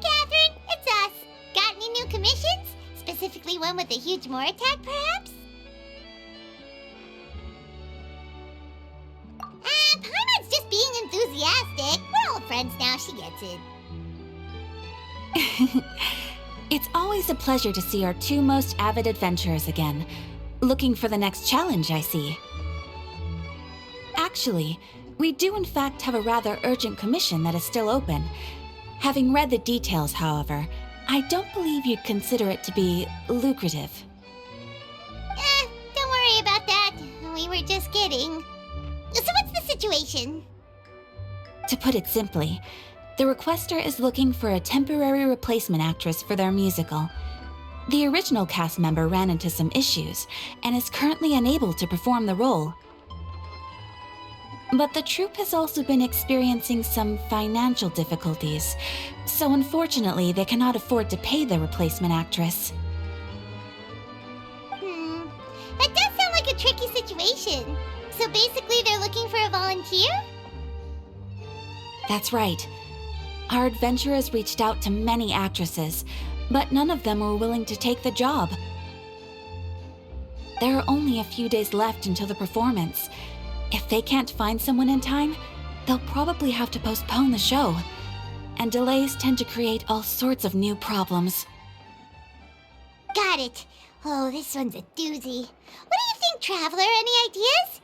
Catherine, it's us. Got any new commissions? Specifically one with a huge more attack, perhaps? Paimon's just being enthusiastic. We're old friends now, she gets it. It's always a pleasure to see our two most avid adventurers again. Looking for the next challenge, I see. Actually, we do in fact have a rather urgent commission that is still open. Having read the details, however, I don't believe you'd consider it to be lucrative. Don't worry about that. We were just kidding. So what's the situation? To put it simply, the requester is looking for a temporary replacement actress for their musical. The original cast member ran into some issues and is currently unable to perform the role. But the troupe has also been experiencing some financial difficulties, so unfortunately they cannot afford to pay the replacement actress. That does sound like a tricky situation. So basically they're looking for a volunteer? That's right. Our adventurers reached out to many actresses, but none of them were willing to take the job. There are only a few days left until the performance. If they can't find someone in time, they'll probably have to postpone the show. And delays tend to create all sorts of new problems. Got it. Oh, this one's a doozy. What do you think, Traveler? Any ideas?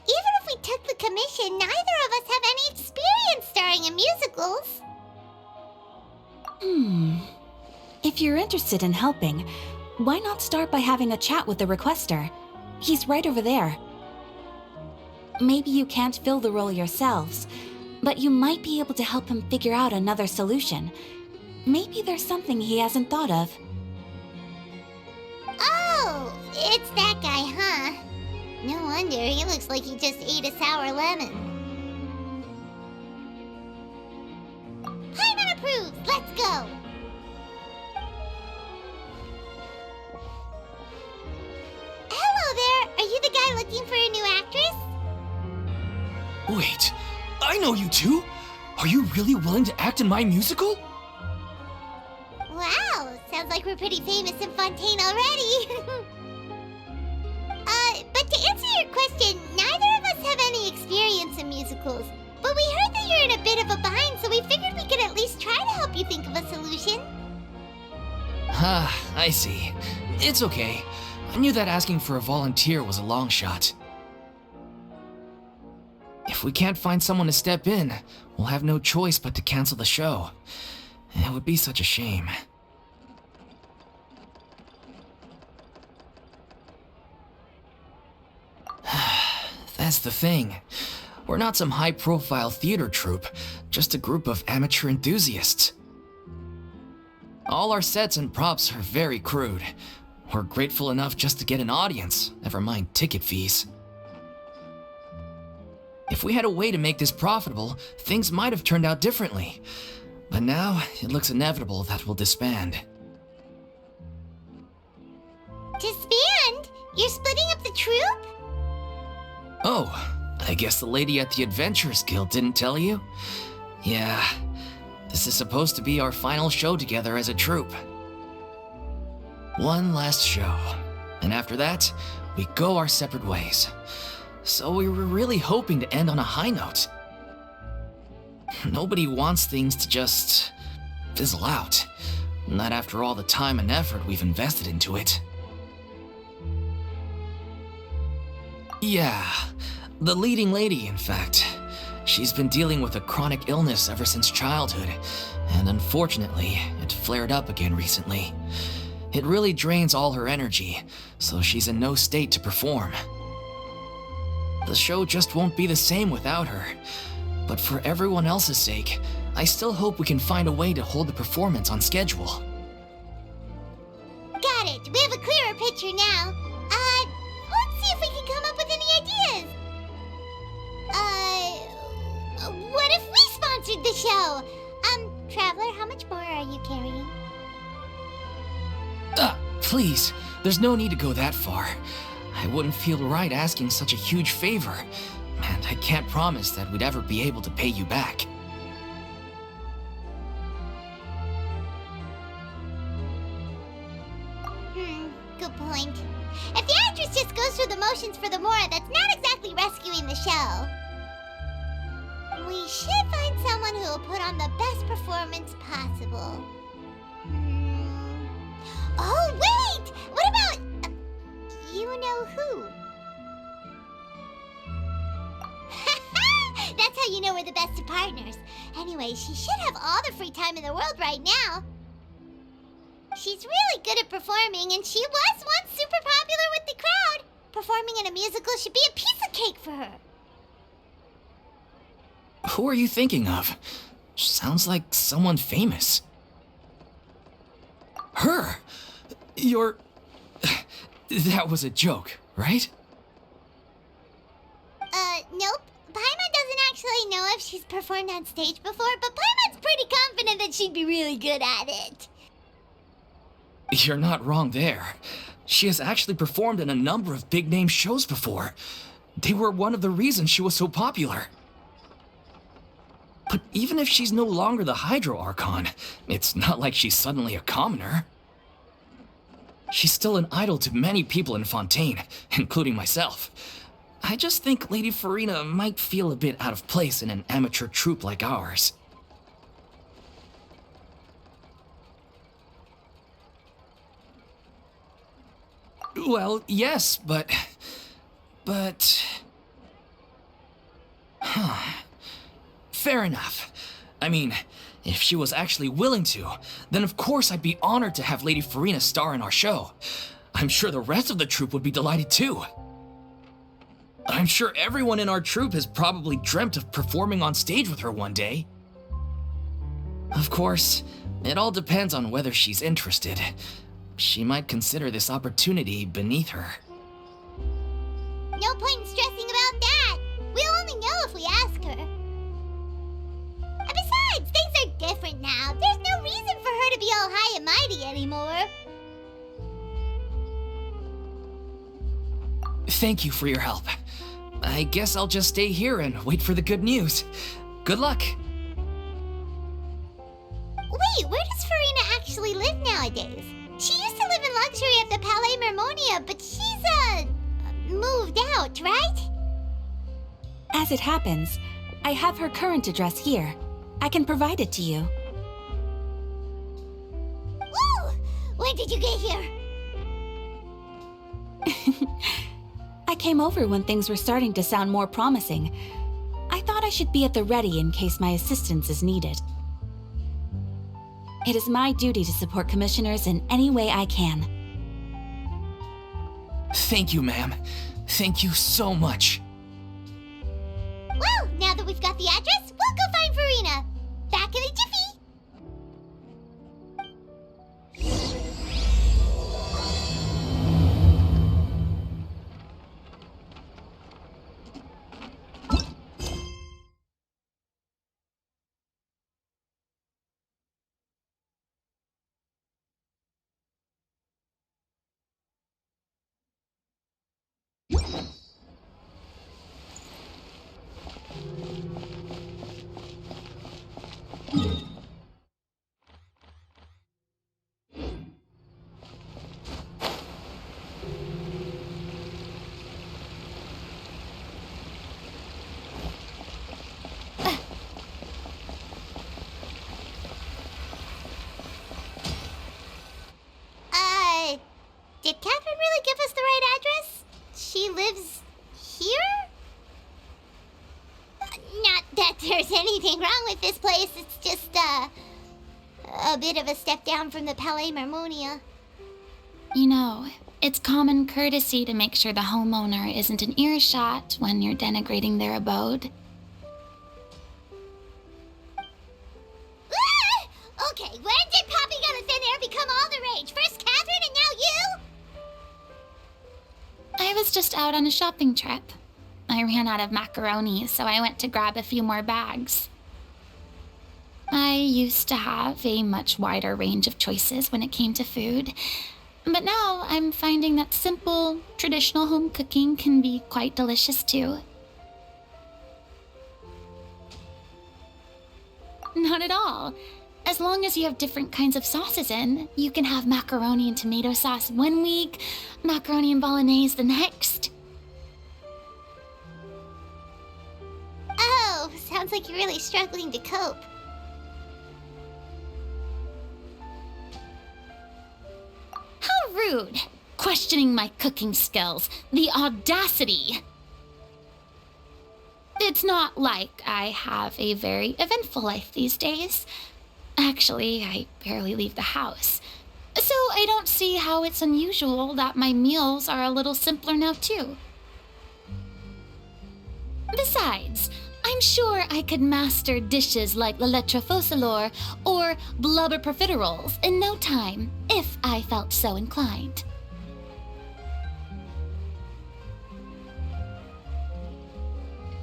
Even if we took the commission, neither of us have any experience starring in musicals. If you're interested in helping, why not start by having a chat with the requester? He's right over there. Maybe you can't fill the role yourselves, but you might be able to help him figure out another solution. Maybe there's something he hasn't thought of. Oh, it's that guy, huh? No wonder, he looks like he just ate a sour lemon. Paimon approved, let's go! Hello there, are you the guy looking for a new actress? Wait, I know you two! Are you really willing to act in my musical? Wow, sounds like we're pretty famous in Fontaine already. But to answer your question, neither of us have any experience in musicals. But we heard that you're in a bit of a bind, so we figured we could at least try to help you think of a solution. I see. It's okay. I knew that asking for a volunteer was a long shot. If we can't find someone to step in, we'll have no choice but to cancel the show. It would be such a shame. That's the thing. We're not some high-profile theater troupe, just a group of amateur enthusiasts. All our sets and props are very crude. We're grateful enough just to get an audience, never mind ticket fees. If we had a way to make this profitable, things might have turned out differently. But now, it looks inevitable that we'll disband. Disband? You're splitting up the troupe? Oh, I guess the lady at the Adventurers Guild didn't tell you? Yeah, this is supposed to be our final show together as a troupe. One last show, and after that, we go our separate ways. So we were really hoping to end on a high note. Nobody wants things to just fizzle out, not after all the time and effort we've invested into it. Yeah, the leading lady, in fact. She's been dealing with a chronic illness ever since childhood, and unfortunately, it flared up again recently. It really drains all her energy, so she's in no state to perform. The show just won't be the same without her, but for everyone else's sake, I still hope we can find a way to hold the performance on schedule. Got it, we have a clearer picture now. Let's see if we can come up with any ideas. What if we sponsored the show? Traveler, how much more are you carrying? Please, there's no need to go that far. I wouldn't feel right asking such a huge favor, and I can't promise that we'd ever be able to pay you back. Good point. If the actress just goes through the motions for the Mora, that's not exactly rescuing the show. We should find someone who will put on the best performance possible. Oh, wait! What about... you know who? That's how you know we're the best of partners. Anyway, she should have all the free time in the world right now. She's really good at performing, and she was once super popular with the crowd. Performing in a musical should be a piece of cake for her. Who are you thinking of? Sounds like someone famous. Her! You're... That was a joke, right? Nope. Paimon doesn't actually know if she's performed on stage before, but Paimon's pretty confident that she'd be really good at it. You're not wrong there. She has actually performed in a number of big-name shows before. They were one of the reasons she was so popular. But even if she's no longer the Hydro Archon, it's not like she's suddenly a commoner. She's still an idol to many people in Fontaine, including myself. I just think Lady Furina might feel a bit out of place in an amateur troupe like ours. Well, yes, but... Fair enough. I mean, if she was actually willing to, then of course I'd be honored to have Lady Furina star in our show. I'm sure the rest of the troupe would be delighted too. I'm sure everyone in our troupe has probably dreamt of performing on stage with her one day. Of course, it all depends on whether she's interested. She might consider this opportunity beneath her. No point in stressing about that. We'll only know if we ask her. And besides, things are different now. There's no reason for her to be all high and mighty anymore. Thank you for your help. I guess I'll just stay here and wait for the good news. Good luck. Wait, where does Furina actually live nowadays? She used to live in luxury at the Palais Mermonia, but she's, moved out, right? As it happens, I have her current address here. I can provide it to you. Woo! When did you get here? I came over when things were starting to sound more promising. I thought I should be at the ready in case my assistance is needed. It is my duty to support commissioners in any way I can. Thank you, ma'am. Thank you so much. Well, now that we've got the address, we'll go find Furina. Back in a jiffy. Did Catherine really give us the right address? She lives here? Not that there's anything wrong with this place, it's just, a bit of a step down from the Palais Mermonia. You know, it's common courtesy to make sure the homeowner isn't an earshot when you're denigrating their abode. Okay, when did popping on a thin air become all the rage? First Catherine and now you? I was just out on a shopping trip. I ran out of macaroni, so I went to grab a few more bags. I used to have a much wider range of choices when it came to food, But now I'm finding that simple, traditional home cooking can be quite delicious too. Not at all. As long as you have different kinds of sauces in, you can have macaroni and tomato sauce one week, macaroni and bolognese the next. Oh, sounds like you're really struggling to cope. How rude! Questioning my cooking skills. The audacity! It's not like I have a very eventful life these days. Actually, I barely leave the house. So I don't see how it's unusual that my meals are a little simpler now too. Besides, I'm sure I could master dishes like la lettre faucilor or blubber profiteroles in no time, if I felt so inclined.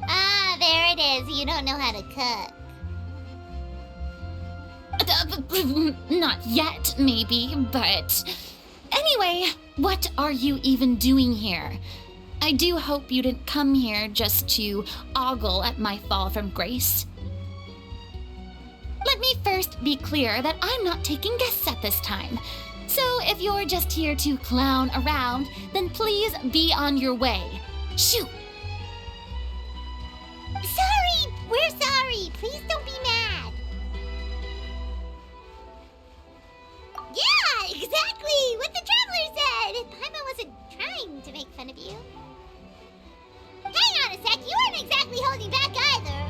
Ah, there it is. You don't know how to cook. Not yet, maybe, but... Anyway, what are you even doing here? I do hope you didn't come here just to ogle at my fall from grace. Let me first be clear that I'm not taking guests at this time. So if you're just here to clown around, then please be on your way. Shoo! Sorry! We're sorry! Please don't be mad! Yeah, exactly! What the traveler said! Paimon wasn't trying to make fun of you. Hang on a sec, you weren't exactly holding back either.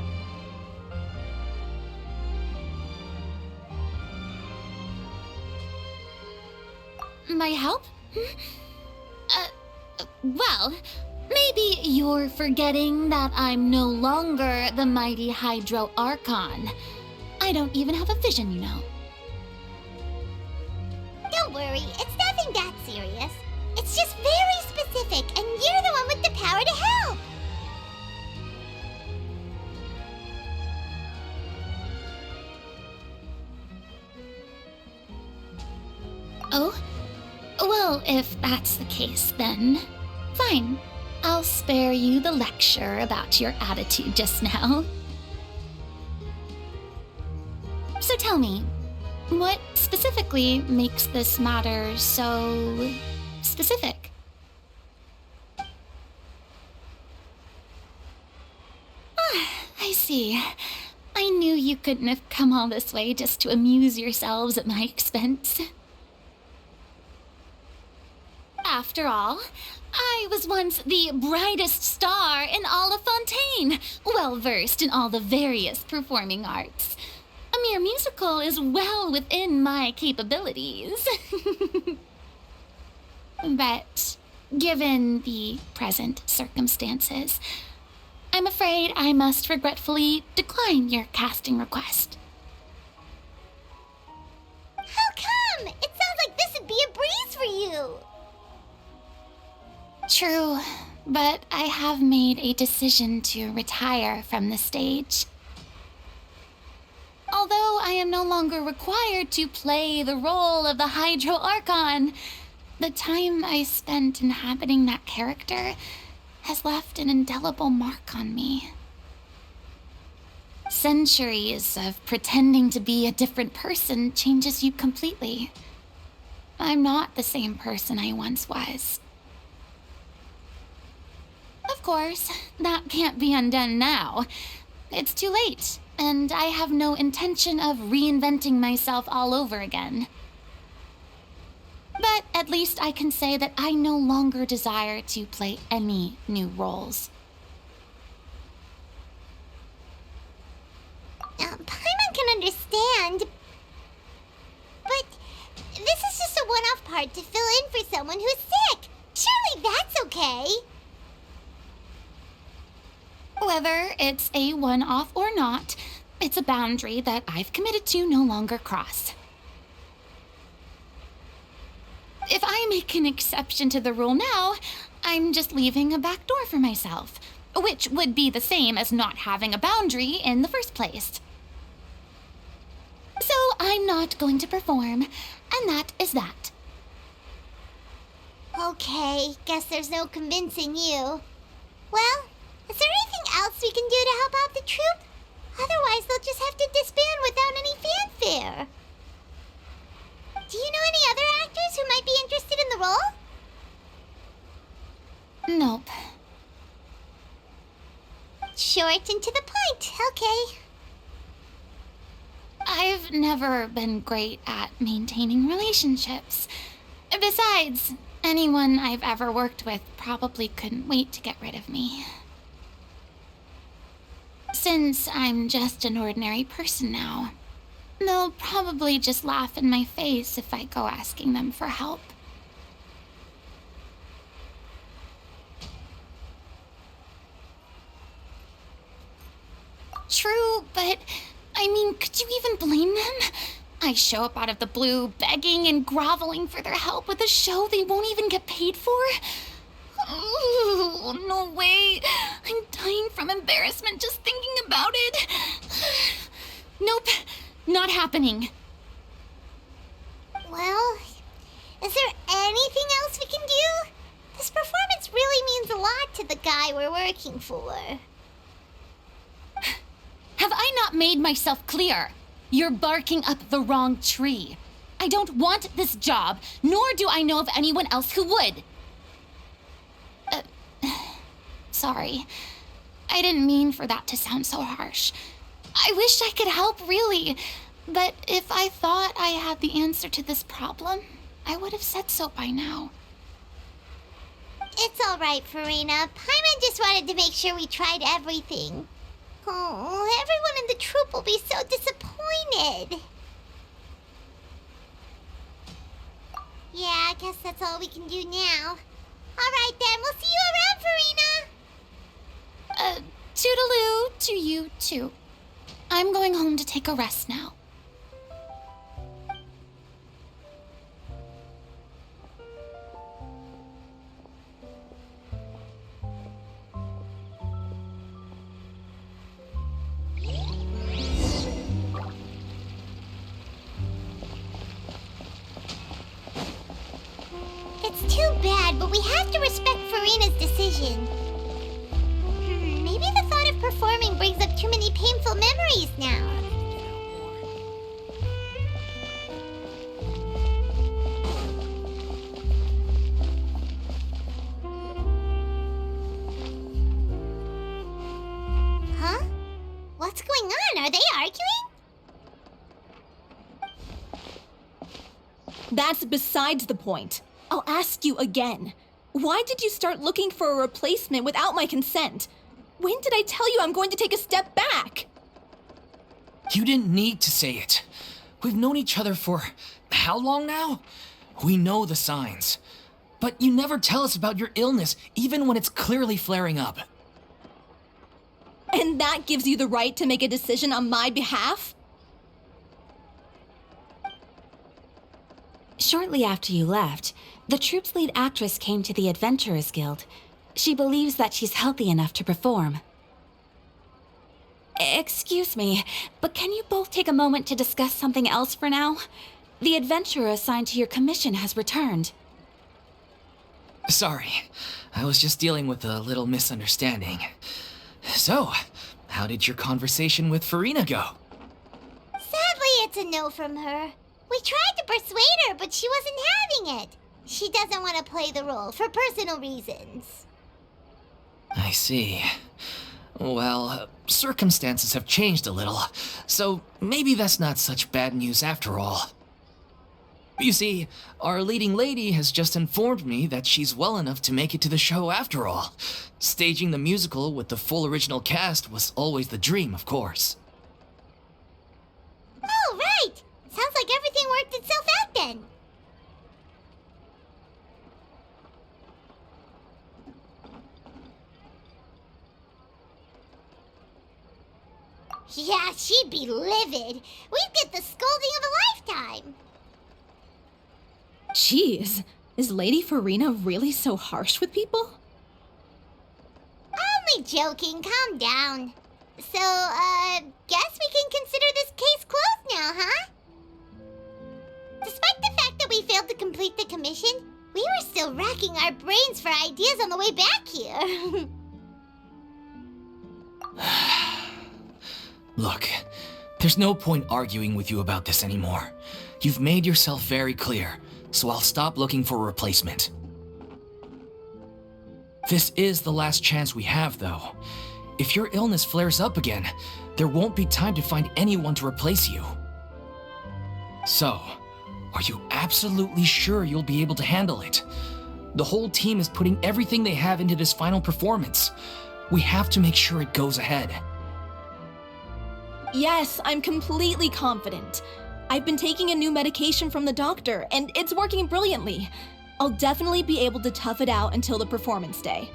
My help? Well, maybe you're forgetting that I'm no longer the mighty Hydro Archon. I don't even have a vision, you know. Don't worry, it's nothing that serious. It's just very specific, and you're the one with the power to help. Oh? Well, if that's the case, then fine. I'll spare you the lecture about your attitude just now. So tell me, what specifically makes this matter so specific? Ah, I see. I knew you couldn't have come all this way just to amuse yourselves at my expense. After all, I was once the brightest star in all of Fontaine, well-versed in all the various performing arts. A mere musical is well within my capabilities. But given the present circumstances, I'm afraid I must regretfully decline your casting request. How come? It sounds like this would be a breeze for you. True, but I have made a decision to retire from the stage. Although I am no longer required to play the role of the Hydro Archon, the time I spent inhabiting that character has left an indelible mark on me. Centuries of pretending to be a different person changes you completely. I'm not the same person I once was. Of course, that can't be undone now. It's too late, and I have no intention of reinventing myself all over again. But at least I can say that I no longer desire to play any new roles. Paimon can understand, but this is just a one-off part to fill in for someone who's sick. Surely that's okay. Whether it's a one-off or not, it's a boundary that I've committed to no longer cross. If I make an exception to the rule now, I'm just leaving a back door for myself, which would be the same as not having a boundary in the first place. So I'm not going to perform, and that is that. Okay, guess there's no convincing you. Well, is there anything else we can do to help out the troupe? Otherwise, they'll just have to disband without any fanfare. Do you know any other actors who might be interested in the role? Nope. Short and to the point, okay. I've never been great at maintaining relationships. Besides, anyone I've ever worked with probably couldn't wait to get rid of me. Since I'm just an ordinary person now, they'll probably just laugh in my face if I go asking them for help. True, but I mean, could you even blame them? I show up out of the blue, begging and groveling for their help with a show they won't even get paid for? Ooh, no way. I'm dying from embarrassment just thinking about it. Nope, not happening. Well, is there anything else we can do? This performance really means a lot to the guy we're working for. Have I not made myself clear? You're barking up the wrong tree. I don't want this job, nor do I know of anyone else who would. Sorry. I didn't mean for that to sound so harsh. I wish I could help, really. But if I thought I had the answer to this problem, I would have said so by now. It's all right, Furina. Paimon just wanted to make sure we tried everything. Oh, everyone in the troupe will be so disappointed. Yeah, I guess that's all we can do now. All right then, we'll see you around, Furina. Toodaloo to you too. I'm going home to take a rest now. It's too bad, but we have to respect Furina's decision. Maybe the thought of performing brings up too many painful memories now. Huh? What's going on? Are they arguing? That's besides the point. I'll ask you again. Why did you start looking for a replacement without my consent? When did I tell you I'm going to take a step back? You didn't need to say it. We've known each other for how long now? We know the signs. But you never tell us about your illness, even when it's clearly flaring up. And that gives you the right to make a decision on my behalf? Shortly after you left, the troupe's lead actress came to the Adventurers Guild. She believes that she's healthy enough to perform. Excuse me, but can you both take a moment to discuss something else for now? The adventurer assigned to your commission has returned. Sorry, I was just dealing with a little misunderstanding. So, how did your conversation with Furina go? Sadly, it's a no from her. We tried to persuade her, but she wasn't having it. She doesn't want to play the role for personal reasons. I see. Well, circumstances have changed a little, so maybe that's not such bad news after all. You see, our leading lady has just informed me that she's well enough to make it to the show after all. Staging the musical with the full original cast was always the dream, of course. Oh, right! Sounds like everything worked itself out then. Yeah, she'd be livid. We'd get the scolding of a lifetime. Jeez, is Lady Furina really so harsh with people? Only joking, calm down. So, guess we can consider this case closed now, huh? Despite the fact that we failed to complete the commission, we were still racking racking our brains for ideas on the way back here. Look, there's no point arguing with you about this anymore. You've made yourself very clear, so I'll stop looking for a replacement. This is the last chance we have, though. If your illness flares up again, there won't be time to find anyone to replace you. So, are you absolutely sure you'll be able to handle it? The whole team is putting everything they have into this final performance. We have to make sure it goes ahead. Yes, I'm completely confident. I've been taking a new medication from the doctor, and it's working brilliantly. I'll definitely be able to tough it out until the performance day.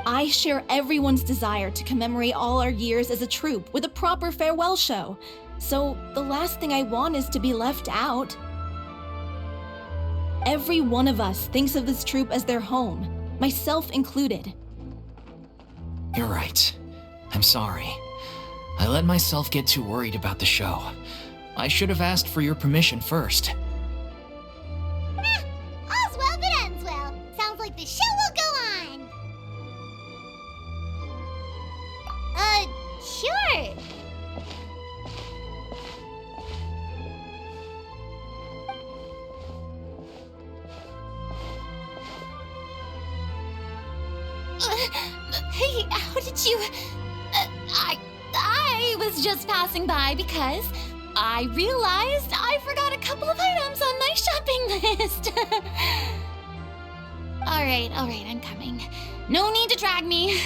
I share everyone's desire to commemorate all our years as a troupe with a proper farewell show, so the last thing I want is to be left out. Every one of us thinks of this troupe as their home, myself included. You're right. I'm sorry. I let myself get too worried about the show. I should have asked for your permission first. All's well that ends well. Sounds like the show will go on. Sure. Hey, how did you... I was just passing by because I realized I forgot a couple of items on my shopping list. All right, I'm coming. No need to drag me.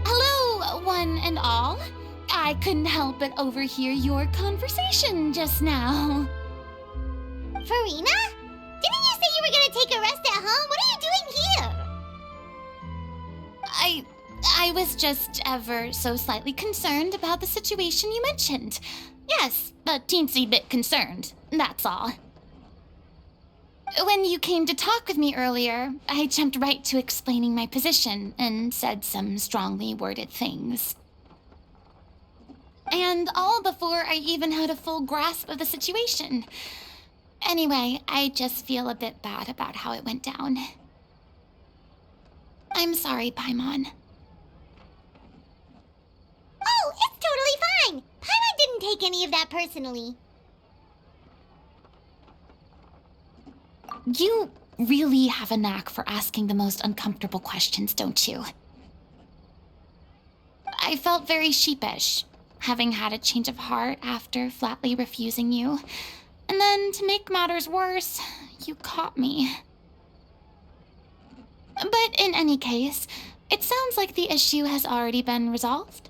Hello, one and all. I couldn't help but overhear your conversation just now. Furina? Didn't you say you were gonna take a rest at home? What are you doing here? I was just ever so slightly concerned about the situation you mentioned. Yes, a teensy bit concerned, that's all. When you came to talk with me earlier, I jumped right to explaining my position and said some strongly worded things. And all before I even had a full grasp of the situation. Anyway, I just feel a bit bad about how it went down. I'm sorry, Paimon. Oh, it's totally fine. Paimon didn't take any of that personally. You really have a knack for asking the most uncomfortable questions, don't you? I felt very sheepish, having had a change of heart after flatly refusing you. And then, to make matters worse, you caught me. But in any case, it sounds like the issue has already been resolved.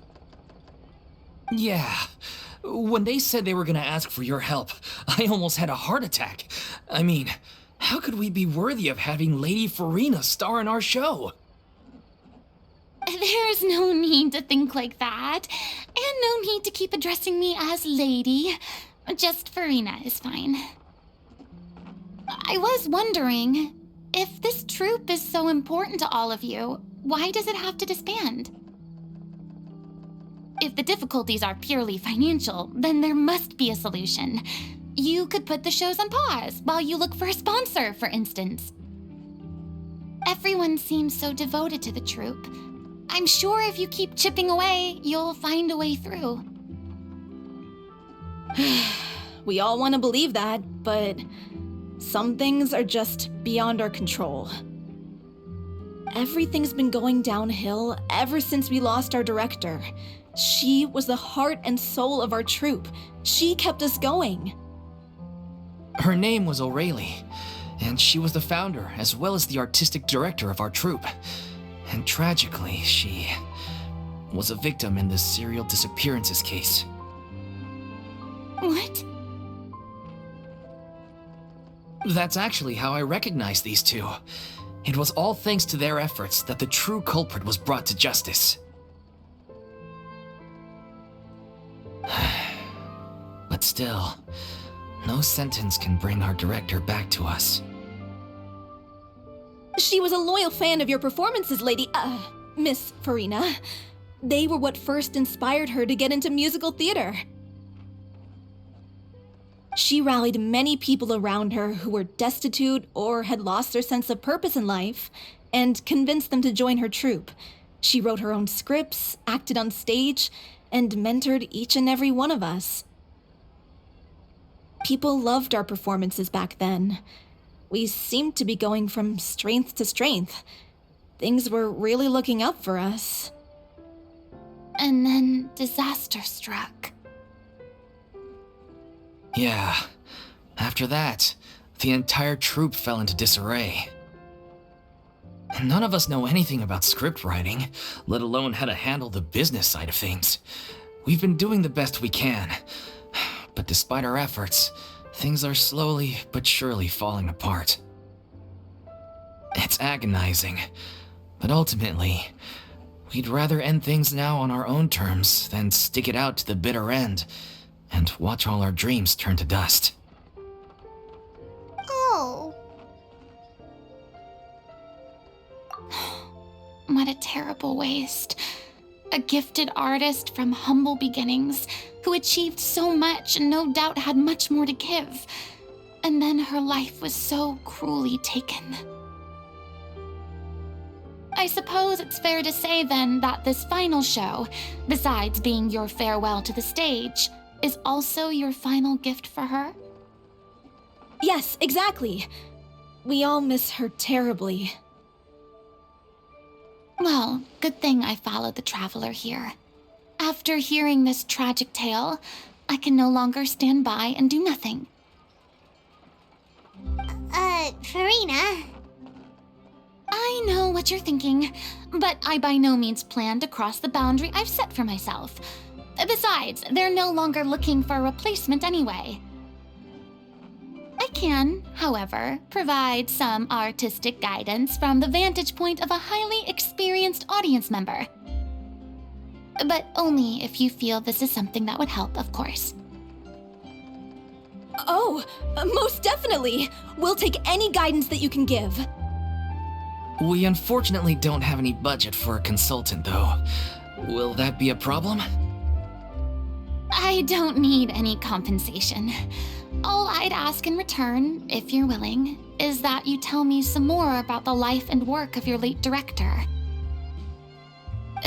Yeah. When they said they were gonna ask for your help, I almost had a heart attack. I mean, how could we be worthy of having Lady Furina star in our show? There's no need to think like that, and no need to keep addressing me as Lady. Just Furina is fine. I was wondering, if this troupe is so important to all of you, why does it have to disband? If the difficulties are purely financial, then there must be a solution. You could put the shows on pause while you look for a sponsor, for instance. Everyone seems so devoted to the troupe. I'm sure if you keep chipping away, you'll find a way through. We all want to believe that, but some things are just beyond our control. Everything's been going downhill ever since we lost our director. She was the heart and soul of our troupe. She kept us going. Her name was O'Reilly, and she was the founder as well as the artistic director of our troupe. And tragically, she was a victim in the serial disappearances case. What? That's actually how I recognized these two. It was all thanks to their efforts that the true culprit was brought to justice. But still, no sentence can bring our director back to us. She was a loyal fan of your performances, Miss Furina. They were what first inspired her to get into musical theater. She rallied many people around her who were destitute or had lost their sense of purpose in life, and convinced them to join her troupe. She wrote her own scripts, acted on stage, and mentored each and every one of us. People loved our performances back then. We seemed to be going from strength to strength. Things were really looking up for us. And then disaster struck. Yeah. After that, the entire troupe fell into disarray. None of us know anything about script writing, let alone how to handle the business side of things. We've been doing the best we can, but despite our efforts, things are slowly but surely falling apart. It's agonizing, but ultimately, we'd rather end things now on our own terms than stick it out to the bitter end and watch all our dreams turn to dust. Oh. What a terrible waste. A gifted artist from humble beginnings who achieved so much and no doubt had much more to give. And then her life was so cruelly taken. I suppose it's fair to say then that this final show, besides being your farewell to the stage, is also your final gift for her? Yes, exactly. We all miss her terribly. Well, good thing I followed the traveler here. After hearing this tragic tale, I can no longer stand by and do nothing. Furina. I know what you're thinking, but I by no means plan to cross the boundary I've set for myself. Besides, they're no longer looking for a replacement anyway. I can, however, provide some artistic guidance from the vantage point of a highly experienced audience member. But only if you feel this is something that would help, of course. Oh, most definitely! We'll take any guidance that you can give. We unfortunately don't have any budget for a consultant, though. Will that be a problem? I don't need any compensation. All I'd ask in return, if you're willing, is that you tell me some more about the life and work of your late director.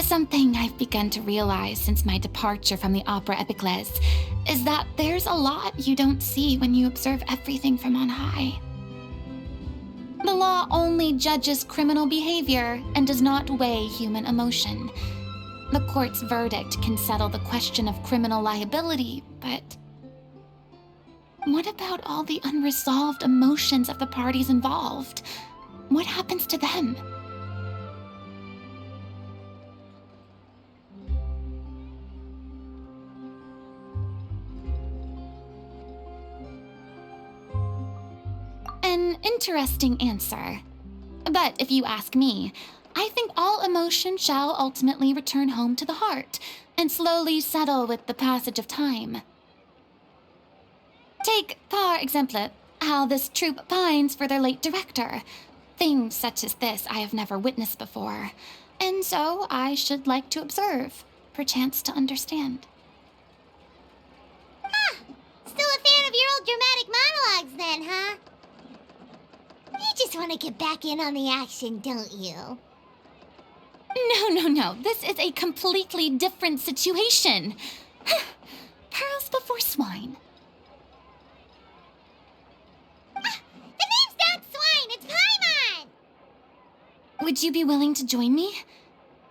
Something I've begun to realize since my departure from the Opera Epiclese is that there's a lot you don't see when you observe everything from on high. The law only judges criminal behavior and does not weigh human emotion. The court's verdict can settle the question of criminal liability, but what about all the unresolved emotions of the parties involved? What happens to them? An interesting answer. But if you ask me, I think all emotion shall ultimately return home to the heart and slowly settle with the passage of time. Take, par exemple, how this troupe pines for their late director. Things such as this I have never witnessed before, and so I should like to observe, perchance to understand. Huh. Still a fan of your old dramatic monologues then, huh? You just want to get back in on the action, don't you? No. This is a completely different situation. Pearls before swine. The name's not Swine, it's Paimon! Would you be willing to join me?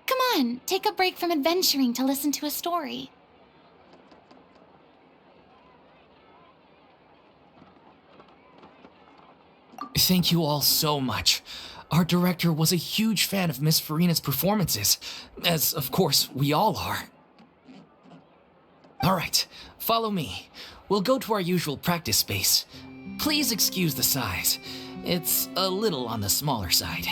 Come on, take a break from adventuring to listen to a story. Thank you all so much. Our director was a huge fan of Miss Furina's performances, as of course we all are. All right, follow me. We'll go to our usual practice space. Please excuse the size. It's a little on the smaller side.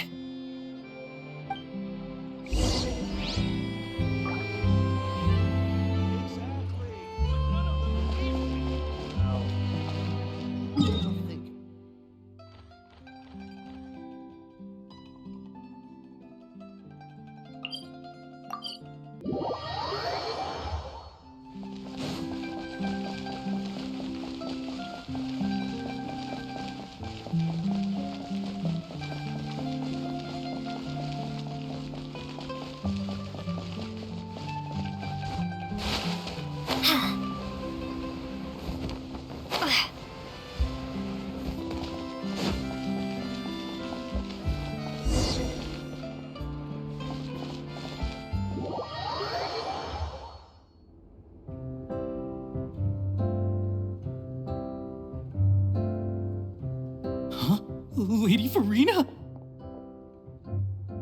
Lady Furina?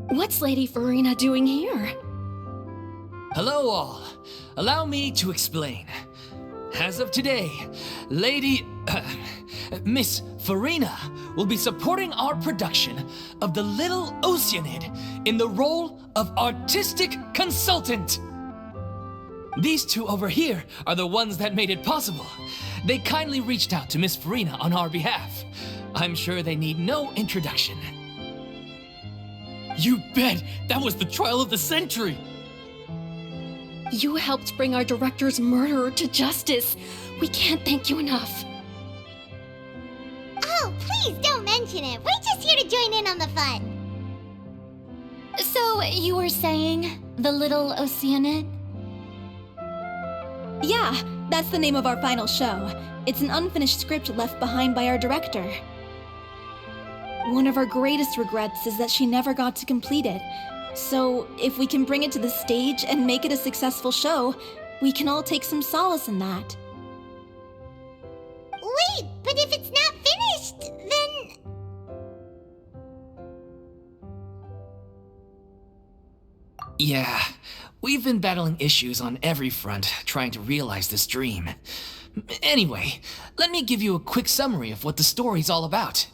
What's Lady Furina doing here? Hello all. Allow me to explain. As of today, Miss Furina will be supporting our production of The Little Oceanid in the role of artistic consultant. These two over here are the ones that made it possible. They kindly reached out to Miss Furina on our behalf. I'm sure they need no introduction. You bet! That was the trial of the century! You helped bring our director's murderer to justice. We can't thank you enough. Oh, please don't mention it. We're just here to join in on the fun. So, you were saying The Little Oceanid? Yeah, that's the name of our final show. It's an unfinished script left behind by our director. One of our greatest regrets is that she never got to complete it. So, if we can bring it to the stage and make it a successful show, we can all take some solace in that. Wait, but if it's not finished, then... Yeah, we've been battling issues on every front trying to realize this dream. Anyway, let me give you a quick summary of what the story's all about.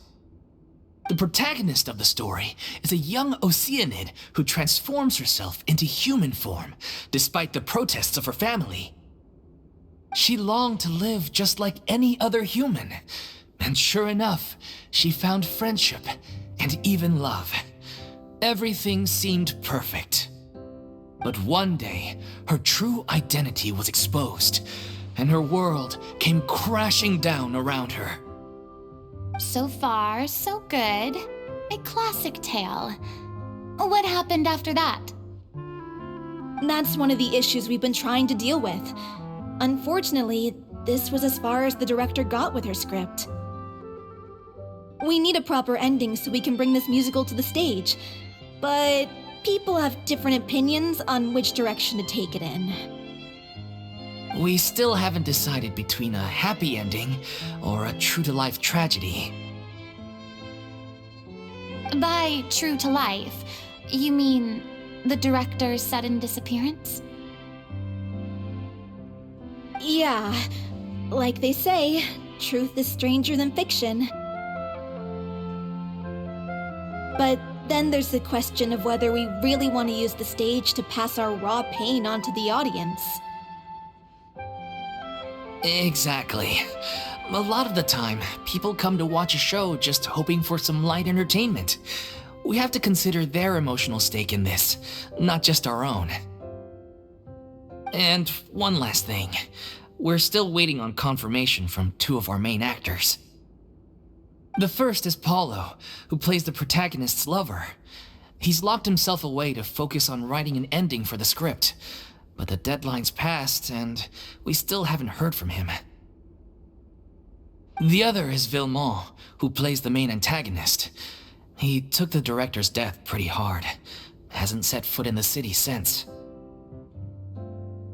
The protagonist of the story is a young oceanid who transforms herself into human form, despite the protests of her family. She longed to live just like any other human, and sure enough, she found friendship and even love. Everything seemed perfect. But one day, her true identity was exposed, and her world came crashing down around her. So far, so good. A classic tale. What happened after that? That's one of the issues we've been trying to deal with. Unfortunately, this was as far as the director got with her script. We need a proper ending so we can bring this musical to the stage, but people have different opinions on which direction to take it in. We still haven't decided between a happy ending or a true-to-life tragedy. By true to life, you mean the director's sudden disappearance? Yeah, like they say, truth is stranger than fiction. But then there's the question of whether we really want to use the stage to pass our raw pain onto the audience. Exactly. A lot of the time, people come to watch a show just hoping for some light entertainment. We have to consider their emotional stake in this, not just our own. And one last thing. We're still waiting on confirmation from two of our main actors. The first is Paulo, who plays the protagonist's lover. He's locked himself away to focus on writing an ending for the script. But the deadline's passed, and we still haven't heard from him. The other is Villemont, who plays the main antagonist. He took the director's death pretty hard. Hasn't set foot in the city since.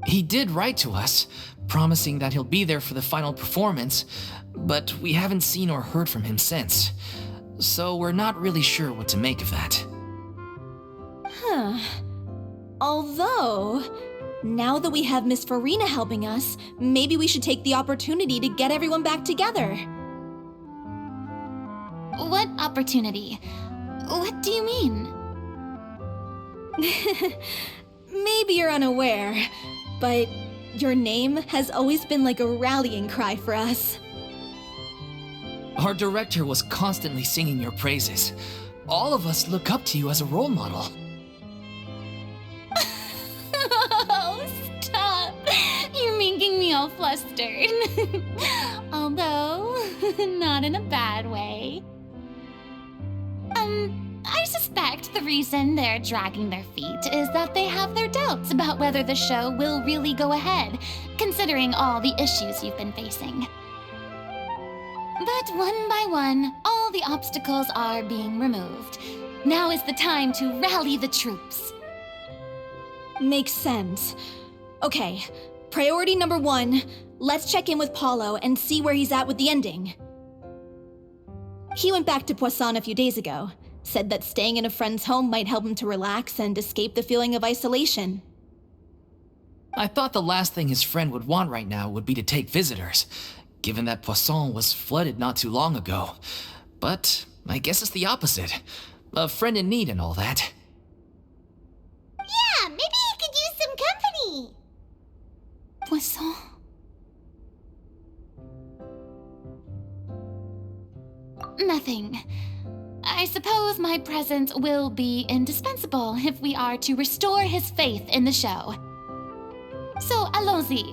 He did write to us, promising that he'll be there for the final performance, but we haven't seen or heard from him since. So we're not really sure what to make of that. Huh. Although, now that we have Miss Furina helping us, maybe we should take the opportunity to get everyone back together. What opportunity? What do you mean? Maybe you're unaware, but your name has always been like a rallying cry for us. Our director was constantly singing your praises. All of us look up to you as a role model. Oh, stop! You're making me all flustered. Although, not in a bad way. I suspect the reason they're dragging their feet is that they have their doubts about whether the show will really go ahead, considering all the issues you've been facing. But one by one, all the obstacles are being removed. Now is the time to rally the troops. Makes sense. Okay, priority number 1, let's check in with Paulo and see where he's at with the ending. He went back to Poisson a few days ago. Said that staying in a friend's home might help him to relax and escape the feeling of isolation. I thought the last thing his friend would want right now would be to take visitors, given that Poisson was flooded not too long ago. But I guess it's the opposite. A friend in need and all that. Yeah, maybe he could use some company. Poisson. Nothing. I suppose my presence will be indispensable if we are to restore his faith in the show. So, allons-y.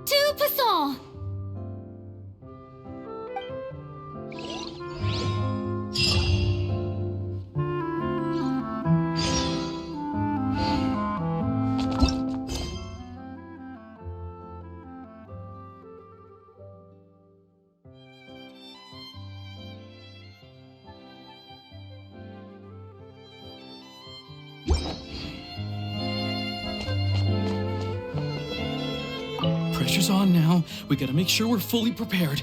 To Poisson! Pressure's on now. We gotta make sure we're fully prepared.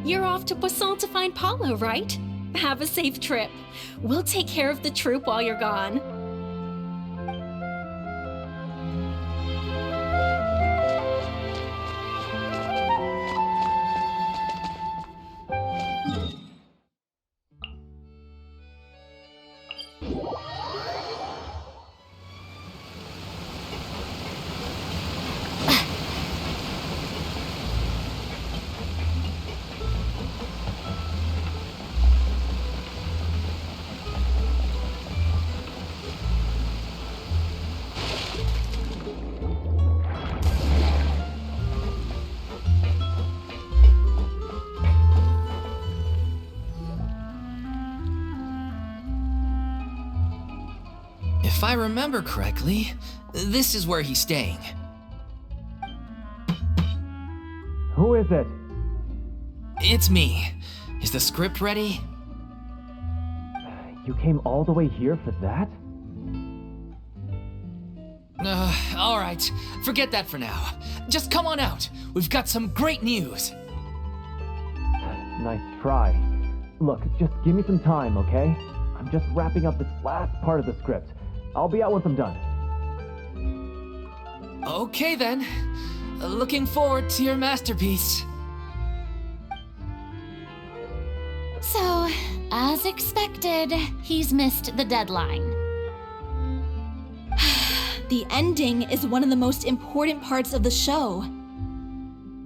You're off to Poisson to find Polo, right? Have a safe trip. We'll take care of the troop while you're gone. If I remember correctly, this is where he's staying. Who is it? It's me. Is the script ready? You came all the way here for that? All right. Forget that for now. Just come on out. We've got some great news. Nice try. Look, just give me some time, okay? I'm just wrapping up this last part of the script. I'll be out once I'm done. Okay then. Looking forward to your masterpiece. So, as expected, he's missed the deadline. The ending is one of the most important parts of the show.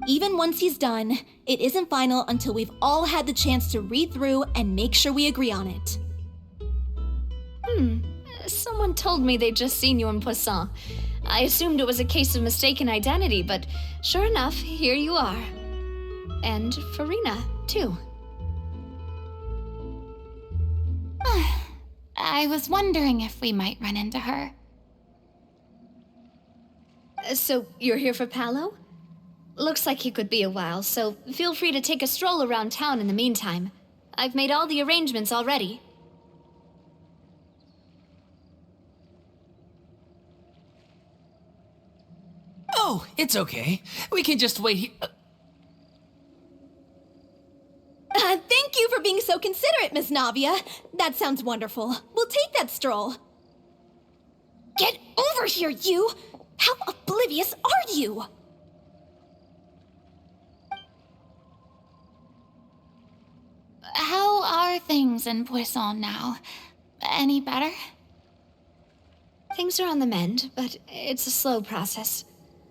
Even once he's done, it isn't final until we've all had the chance to read through and make sure we agree on it. Someone told me they'd just seen you in Poisson. I assumed it was a case of mistaken identity, but sure enough, here you are. And Furina, too. I was wondering if we might run into her. So, you're here for Palo? Looks like he could be a while, so feel free to take a stroll around town in the meantime. I've made all the arrangements already. Oh, it's okay. We can just wait here. Thank you for being so considerate, Miss Navia. That sounds wonderful. We'll take that stroll. Get over here, you! How oblivious are you? How are things in Poisson now? Any better? Things are on the mend, but it's a slow process.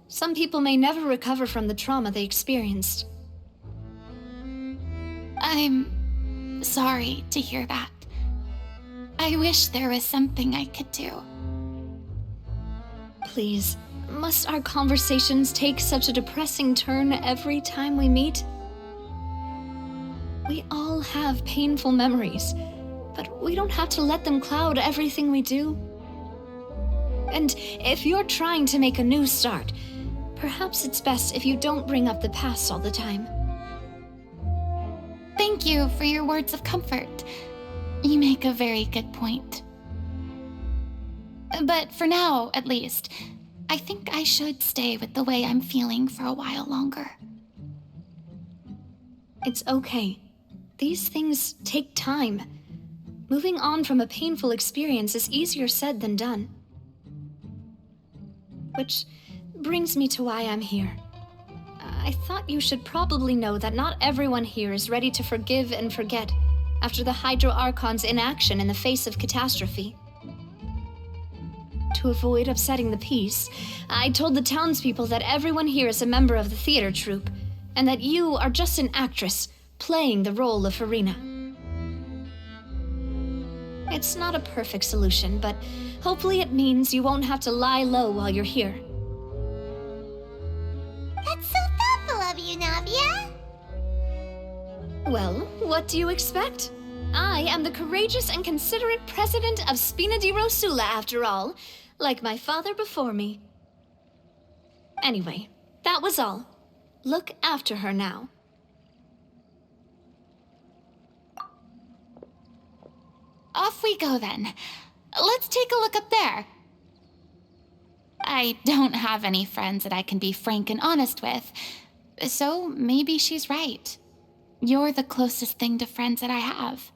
Some people may never recover from the trauma they experienced. I'm sorry to hear that. I wish there was something I could do. Please, must our conversations take such a depressing turn every time we meet? We all have painful memories, but we don't have to let them cloud everything we do. And if you're trying to make a new start, perhaps it's best if you don't bring up the past all the time. Thank you for your words of comfort. You make a very good point. But for now, at least, I think I should stay with the way I'm feeling for a while longer. It's okay. These things take time. Moving on from a painful experience is easier said than done. Which brings me to why I'm here. I thought you should probably know that not everyone here is ready to forgive and forget after the Hydro Archon's inaction in the face of catastrophe. To avoid upsetting the peace, I told the townspeople that everyone here is a member of the theater troupe, and that you are just an actress playing the role of Furina. It's not a perfect solution, but hopefully it means you won't have to lie low while you're here. That's so thoughtful of you, Navia. Well, what do you expect? I am the courageous and considerate president of Spina di Rosula, after all, like my father before me. Anyway, that was all. Look after her now. Off we go then. Let's take a look up there. I don't have any friends that I can be frank and honest with, so maybe she's right. You're the closest thing to friends that I have.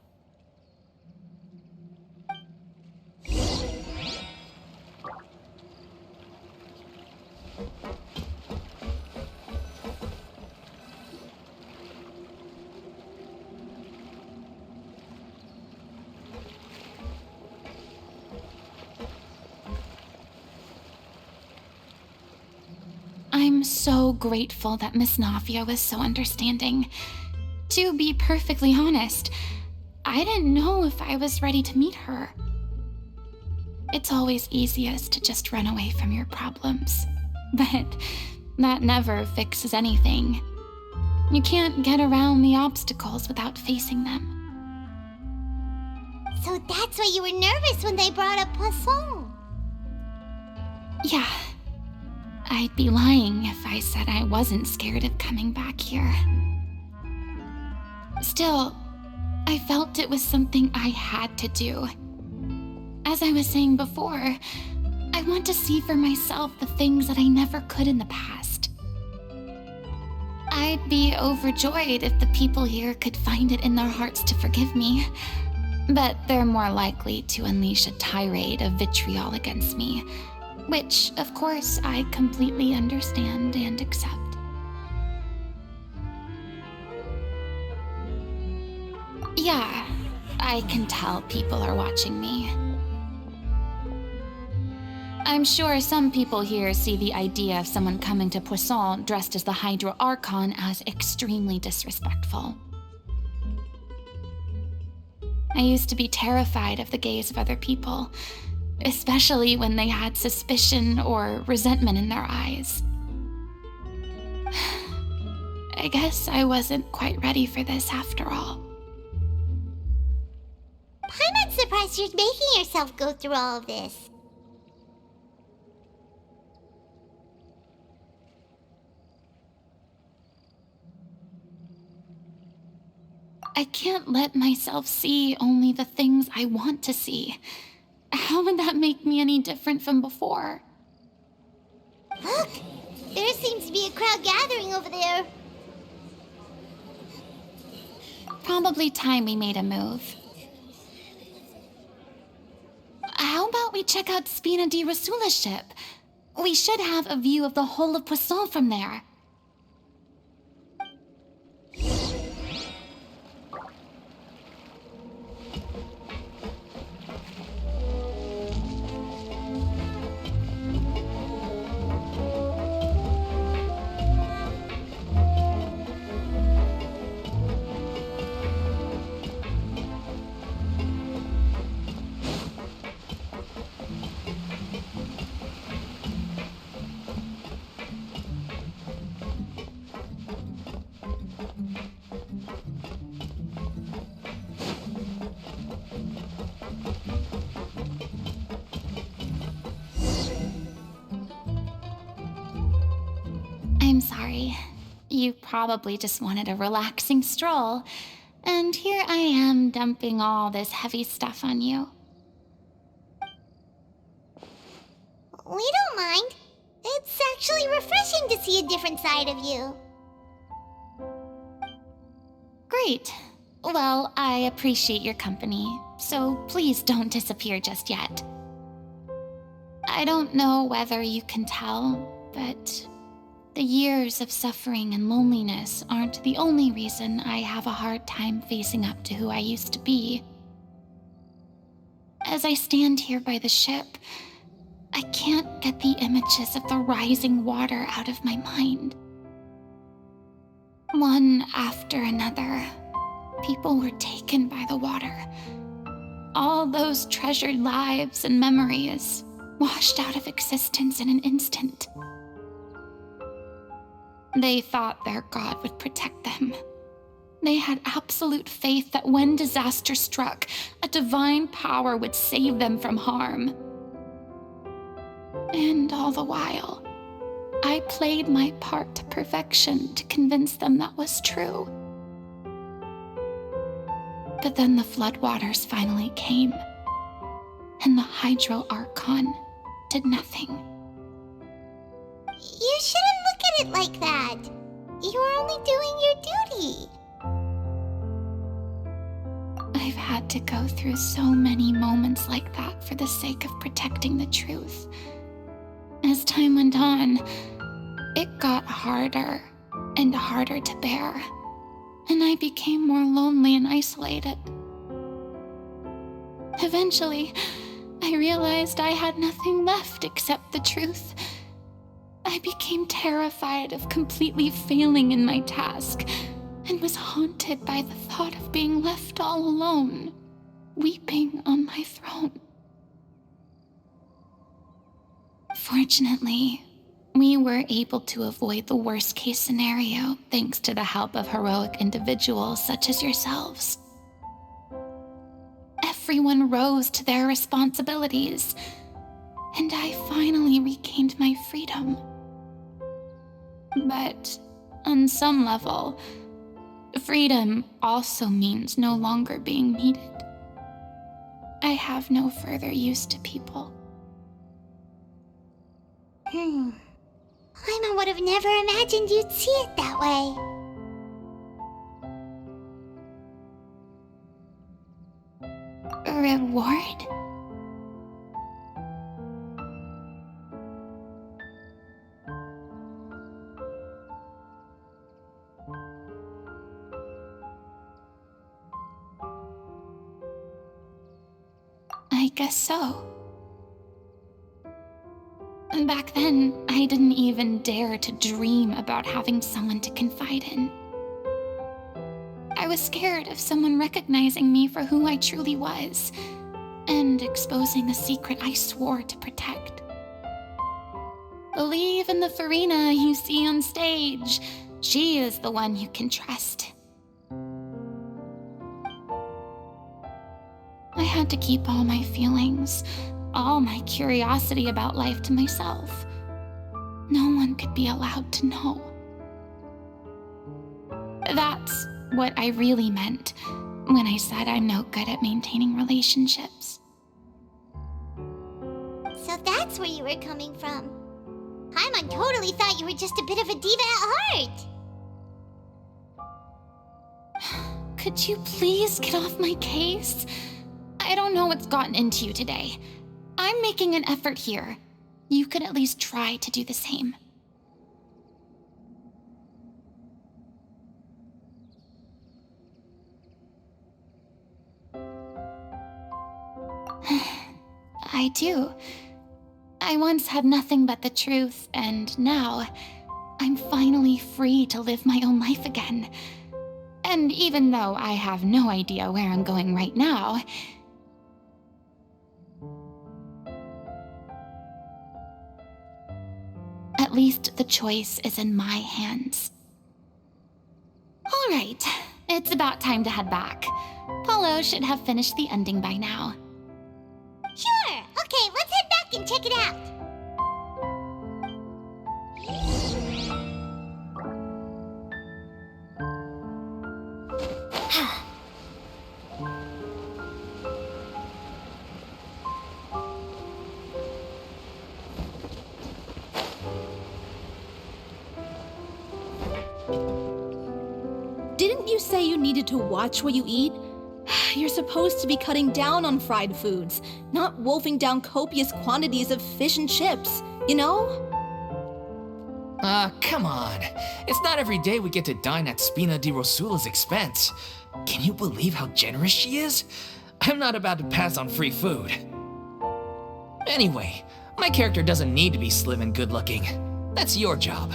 I'm so grateful that Miss Navia was so understanding. To be perfectly honest, I didn't know if I was ready to meet her. It's always easiest to just run away from your problems, but that never fixes anything. You can't get around the obstacles without facing them. So that's why you were nervous when they brought up Poisson. Yeah. I'd be lying if I said I wasn't scared of coming back here. Still, I felt it was something I had to do. As I was saying before, I want to see for myself the things that I never could in the past. I'd be overjoyed if the people here could find it in their hearts to forgive me, but they're more likely to unleash a tirade of vitriol against me, which, of course, I completely understand and accept. Yeah, I can tell people are watching me. I'm sure some people here see the idea of someone coming to Poisson dressed as the Hydro Archon as extremely disrespectful. I used to be terrified of the gaze of other people, especially when they had suspicion or resentment in their eyes. I guess I wasn't quite ready for this after all. I'm not surprised you're making yourself go through all of this. I can't let myself see only the things I want to see. How would that make me any different from before? Look! There seems to be a crowd gathering over there. Probably time we made a move. How about we check out Spina di Rosula's ship? We should have a view of the whole of Poisson from there. I'm sorry. You probably just wanted a relaxing stroll, and here I am dumping all this heavy stuff on you. We don't mind. It's actually refreshing to see a different side of you. Great. Well, I appreciate your company, so please don't disappear just yet. I don't know whether you can tell, but the years of suffering and loneliness aren't the only reason I have a hard time facing up to who I used to be. As I stand here by the ship, I can't get the images of the rising water out of my mind. One after another, people were taken by the water. All those treasured lives and memories washed out of existence in an instant. They thought their god would protect them. They had absolute faith that when disaster struck, a divine power would save them from harm. And all the while, I played my part to perfection to convince them that was true. But then the floodwaters finally came, and the Hydro Archon did nothing. You shouldn't look at it like that. You're only doing your duty. I've had to go through so many moments like that for the sake of protecting the truth. As time went on, it got harder and harder to bear, and I became more lonely and isolated. Eventually, I realized I had nothing left except the truth. I became terrified of completely failing in my task, and was haunted by the thought of being left all alone, weeping on my throne. Fortunately, we were able to avoid the worst-case scenario thanks to the help of heroic individuals such as yourselves. Everyone rose to their responsibilities, and I finally regained my freedom. But on some level, freedom also means no longer being needed. I have no further use to people. Paimon would have never imagined you'd see it that way. Reward? I guess so. Back then, I didn't even dare to dream about having someone to confide in. I was scared of someone recognizing me for who I truly was, and exposing the secret I swore to protect. Believe in the Furina you see on stage. She is the one you can trust. I had to keep all my feelings, all my curiosity about life to myself. No one could be allowed to know. That's what I really meant when I said I'm no good at maintaining relationships. So that's where you were coming from. Paimon totally thought you were just a bit of a diva at heart. Could you please get off my case? I don't know what's gotten into you today. I'm making an effort here. You could at least try to do the same. I do. I once had nothing but the truth, and now I'm finally free to live my own life again. And even though I have no idea where I'm going right now, at least the choice is in my hands. All right, it's about time to head back. Polo should have finished the ending by now. Sure. Okay, let's head back and check it out. say you needed to watch what you eat? You're supposed to be cutting down on fried foods, not wolfing down copious quantities of fish and chips, you know? Come on. It's not every day we get to dine at Spina di Rosula's expense. Can you believe how generous she is? I'm not about to pass on free food. Anyway, my character doesn't need to be slim and good-looking. That's your job.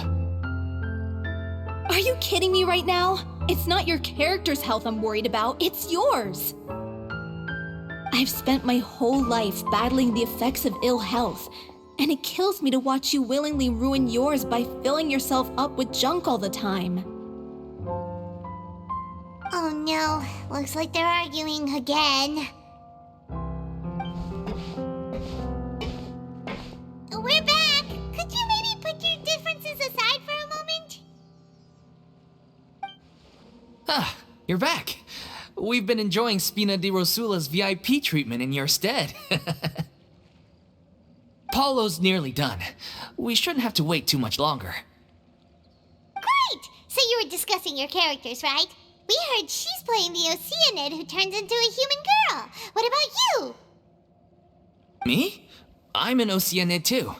Are you kidding me right now? It's not your character's health I'm worried about, it's yours. I've spent my whole life battling the effects of ill health, and it kills me to watch you willingly ruin yours by filling yourself up with junk all the time. Oh no, looks like they're arguing again. We're back! Could you maybe put your differences aside for a moment? Ah, you're back. We've been enjoying Spina di Rosula's VIP treatment in your stead. Polo's nearly done. We shouldn't have to wait too much longer. Great! So you were discussing your characters, right? We heard she's playing the oceanid who turns into a human girl. What about you? Me? I'm an oceanid too.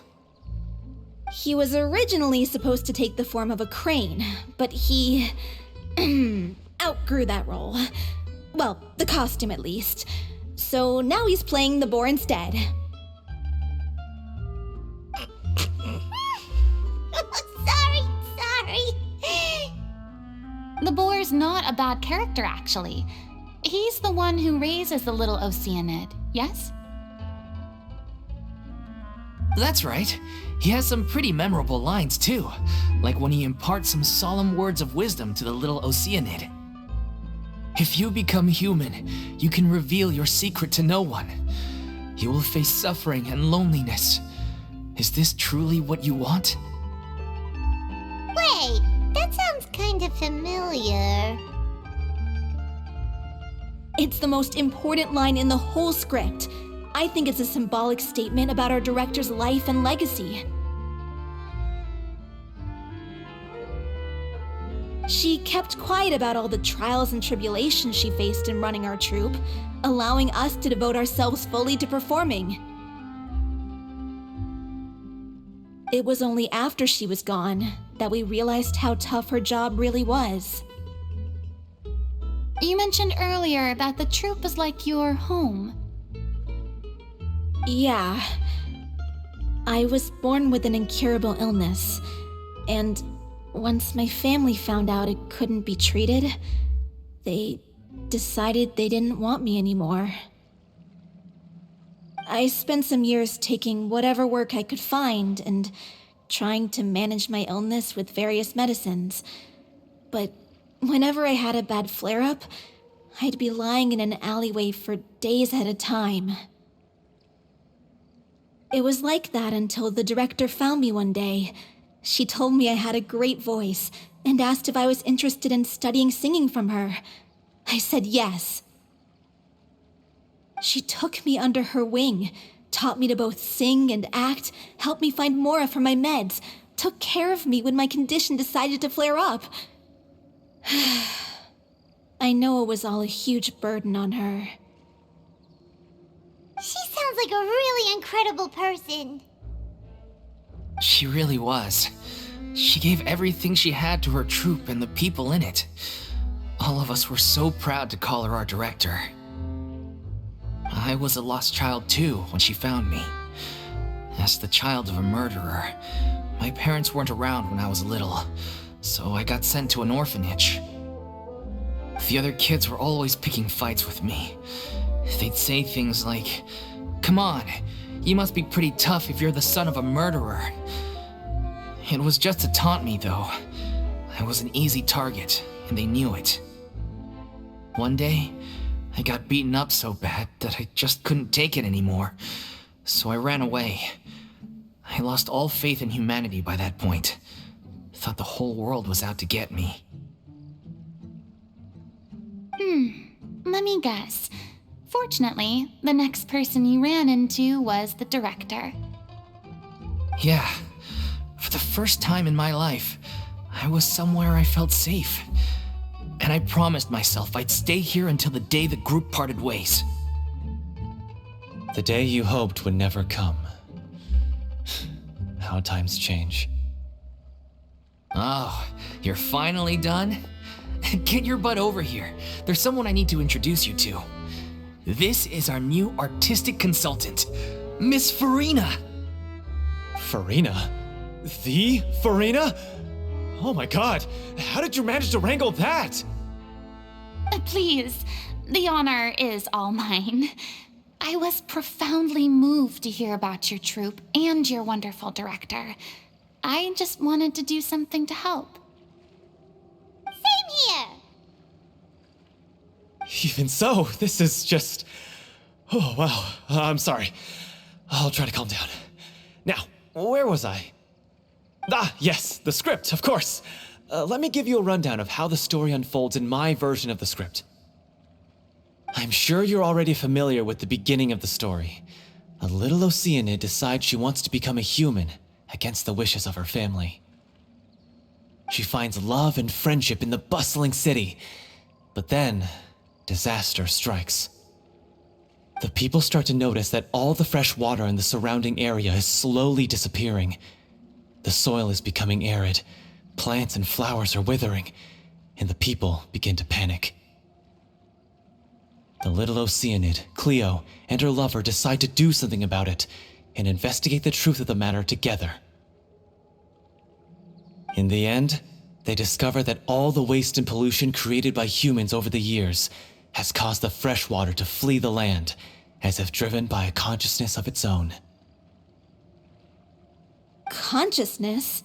He was originally supposed to take the form of a crane, but he outgrew that role. Well, the costume at least. So now he's playing the boar instead. Sorry. The boar's not a bad character, actually. He's the one who raises the little oceanid, yes? That's right. He has some pretty memorable lines too, like when he imparts some solemn words of wisdom to the little oceanid. If you become human, you can reveal your secret to no one. You will face suffering and loneliness. Is this truly what you want? Wait, that sounds kind of familiar. It's the most important line in the whole script. I think it's a symbolic statement about our director's life and legacy. She kept quiet about all the trials and tribulations she faced in running our troupe, allowing us to devote ourselves fully to performing. It was only after she was gone that we realized how tough her job really was. You mentioned earlier that the troupe was like your home. Yeah. I was born with an incurable illness, and once my family found out it couldn't be treated, they decided they didn't want me anymore. I spent some years taking whatever work I could find and trying to manage my illness with various medicines. But whenever I had a bad flare-up, I'd be lying in an alleyway for days at a time. It was like that until the director found me one day. She told me I had a great voice and asked if I was interested in studying singing from her. I said yes. She took me under her wing, taught me to both sing and act, helped me find Mora for my meds, took care of me when my condition decided to flare up. I know it was all a huge burden on her. She sounds like a really incredible person. She really was. She gave everything she had to her troupe and the people in it. All of us were so proud to call her our director. I was a lost child too when she found me. As the child of a murderer, my parents weren't around when I was little, so I got sent to an orphanage. The other kids were always picking fights with me. They'd say things like, "Come on, you must be pretty tough if you're the son of a murderer." It was just to taunt me, though. I was an easy target, and they knew it. One day, I got beaten up so bad that I just couldn't take it anymore, so I ran away. I lost all faith in humanity by that point. Thought the whole world was out to get me. Let me guess. Fortunately, the next person you ran into was the director. Yeah. For the first time in my life, I was somewhere I felt safe. and I promised myself I'd stay here until the day the group parted ways. The day you hoped would never come. How times change. Oh, you're finally done? Get your butt over here. There's someone I need to introduce you to. This is our new artistic consultant, Miss Furina. Furina? The Furina? Oh my god, how did you manage to wrangle that? Please, the honor is all mine. I was profoundly moved to hear about your troupe and your wonderful director. I just wanted to do something to help. Same here. Even so, this is just... Oh, wow. I'm sorry. I'll try to calm down. Now, where was I? Ah, yes, the script, of course. Let me give you a rundown of how the story unfolds in my version of the script. I'm sure you're already familiar with the beginning of the story. A little Oceanid decides she wants to become a human against the wishes of her family. She finds love and friendship in the bustling city, but then disaster strikes. The people start to notice that all the fresh water in the surrounding area is slowly disappearing. The soil is becoming arid, plants and flowers are withering, and the people begin to panic. The little Oceanid, Cleo, and her lover decide to do something about it and investigate the truth of the matter together. In the end, they discover that all the waste and pollution created by humans over the years has caused the fresh water to flee the land, as if driven by a consciousness of its own. Consciousness?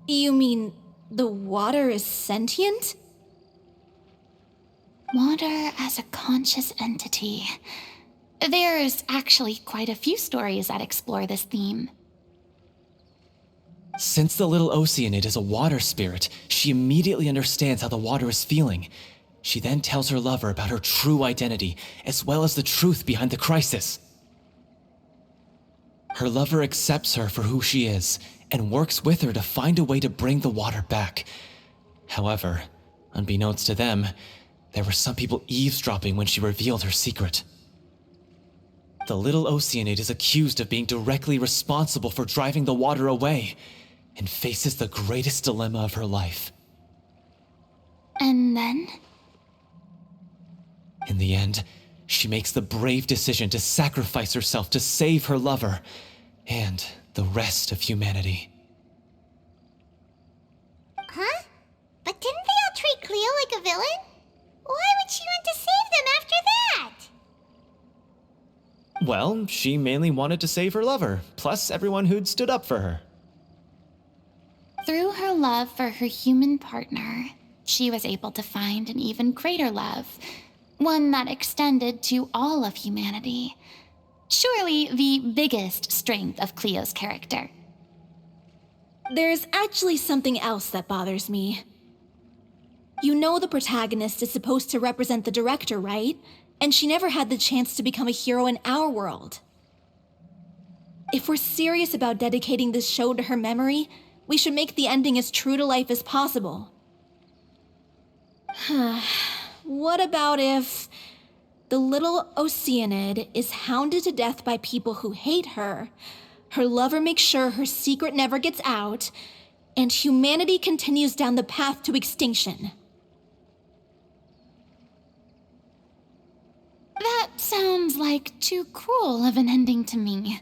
You mean the water is sentient? Water as a conscious entity. There's actually quite a few stories that explore this theme. Since the little Oceanid is a water spirit, she immediately understands how the water is feeling. She then tells her lover about her true identity, as well as the truth behind the crisis. Her lover accepts her for who she is, and works with her to find a way to bring the water back. However, unbeknownst to them, there were some people eavesdropping when she revealed her secret. The little Oceanid is accused of being directly responsible for driving the water away, and faces the greatest dilemma of her life. And then? In the end, she makes the brave decision to sacrifice herself to save her lover and the rest of humanity. Huh? But didn't they all treat Cleo like a villain? Why would she want to save them after that? Well, she mainly wanted to save her lover, plus everyone who'd stood up for her. Through her love for her human partner, she was able to find an even greater love, one that extended to all of humanity. Surely the biggest strength of Cleo's character. There's actually something else that bothers me. You know the protagonist is supposed to represent the director, right? And she never had the chance to become a hero in our world. If we're serious about dedicating this show to her memory, we should make the ending as true to life as possible. What about if the little Oceanid is hounded to death by people who hate her, her lover makes sure her secret never gets out, and humanity continues down the path to extinction? That sounds like too cruel of an ending to me.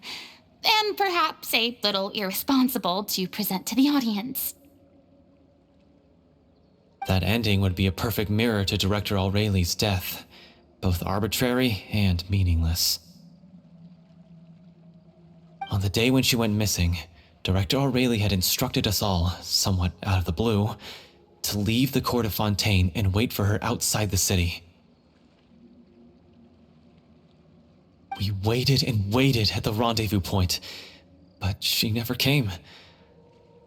And perhaps a little irresponsible to present to the audience. That ending would be a perfect mirror to Director Aureli's death, both arbitrary and meaningless. On the day when she went missing, Director Aureli had instructed us all, somewhat out of the blue, to leave the Kur-de-Fonteigne and wait for her outside the city. We waited and waited at the rendezvous point, but she never came.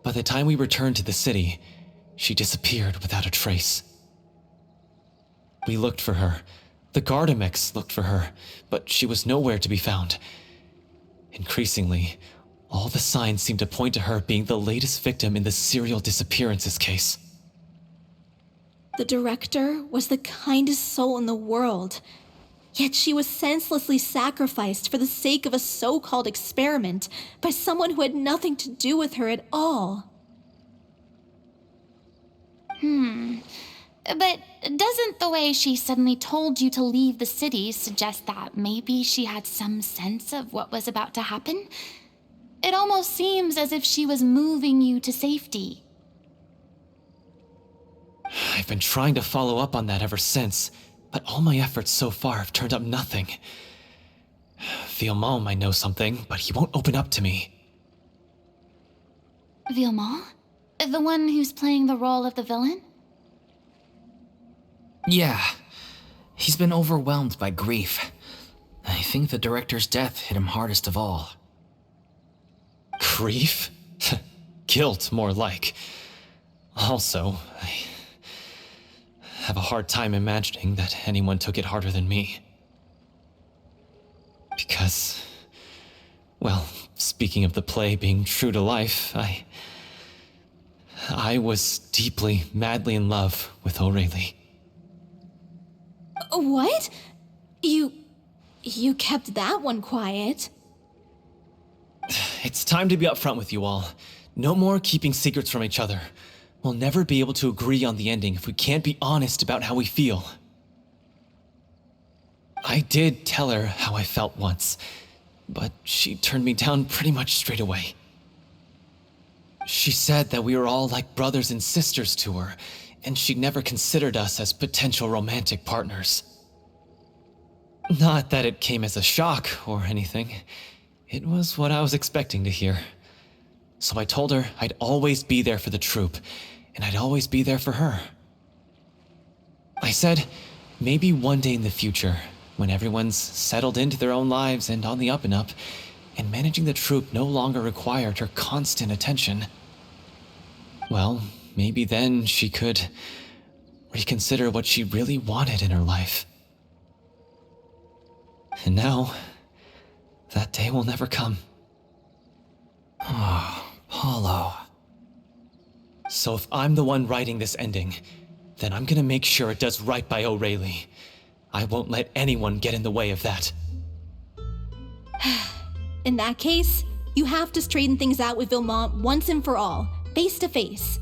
By the time we returned to the city, she disappeared without a trace. We looked for her. The Gardamex looked for her, but she was nowhere to be found. Increasingly, all the signs seemed to point to her being the latest victim in the serial disappearances case. The director was the kindest soul in the world, yet she was senselessly sacrificed for the sake of a so-called experiment by someone who had nothing to do with her at all. But doesn't the way she suddenly told you to leave the city suggest that maybe she had some sense of what was about to happen? It almost seems as if she was moving you to safety. I've been trying to follow up on that ever since, but all my efforts so far have turned up nothing. Villemont might know something, but he won't open up to me. Villemont? The one who's playing the role of the villain? Yeah. He's been overwhelmed by grief. I think the director's death hit him hardest of all. Grief? Guilt, more like. Also, I have a hard time imagining that anyone took it harder than me. Because, well, speaking of the play being true to life, I was deeply, madly in love with Aurelie. What? You kept that one quiet. It's time to be upfront with you all. No more keeping secrets from each other. We'll never be able to agree on the ending if we can't be honest about how we feel. I did tell her how I felt once, but she turned me down pretty much straight away. She said that we were all like brothers and sisters to her, and she'd never considered us as potential romantic partners. Not that it came as a shock or anything. It was what I was expecting to hear. So I told her I'd always be there for the troupe, and I'd always be there for her. I said, maybe one day in the future, when everyone's settled into their own lives and on the up and up, and managing the troupe no longer required her constant attention, well, maybe then she could reconsider what she really wanted in her life. And now, that day will never come. Oh, Paulo. So if I'm the one writing this ending, then I'm gonna make sure it does right by Aurelie. I won't let anyone get in the way of that. In that case, you have to straighten things out with Villemont once and for all, face to face.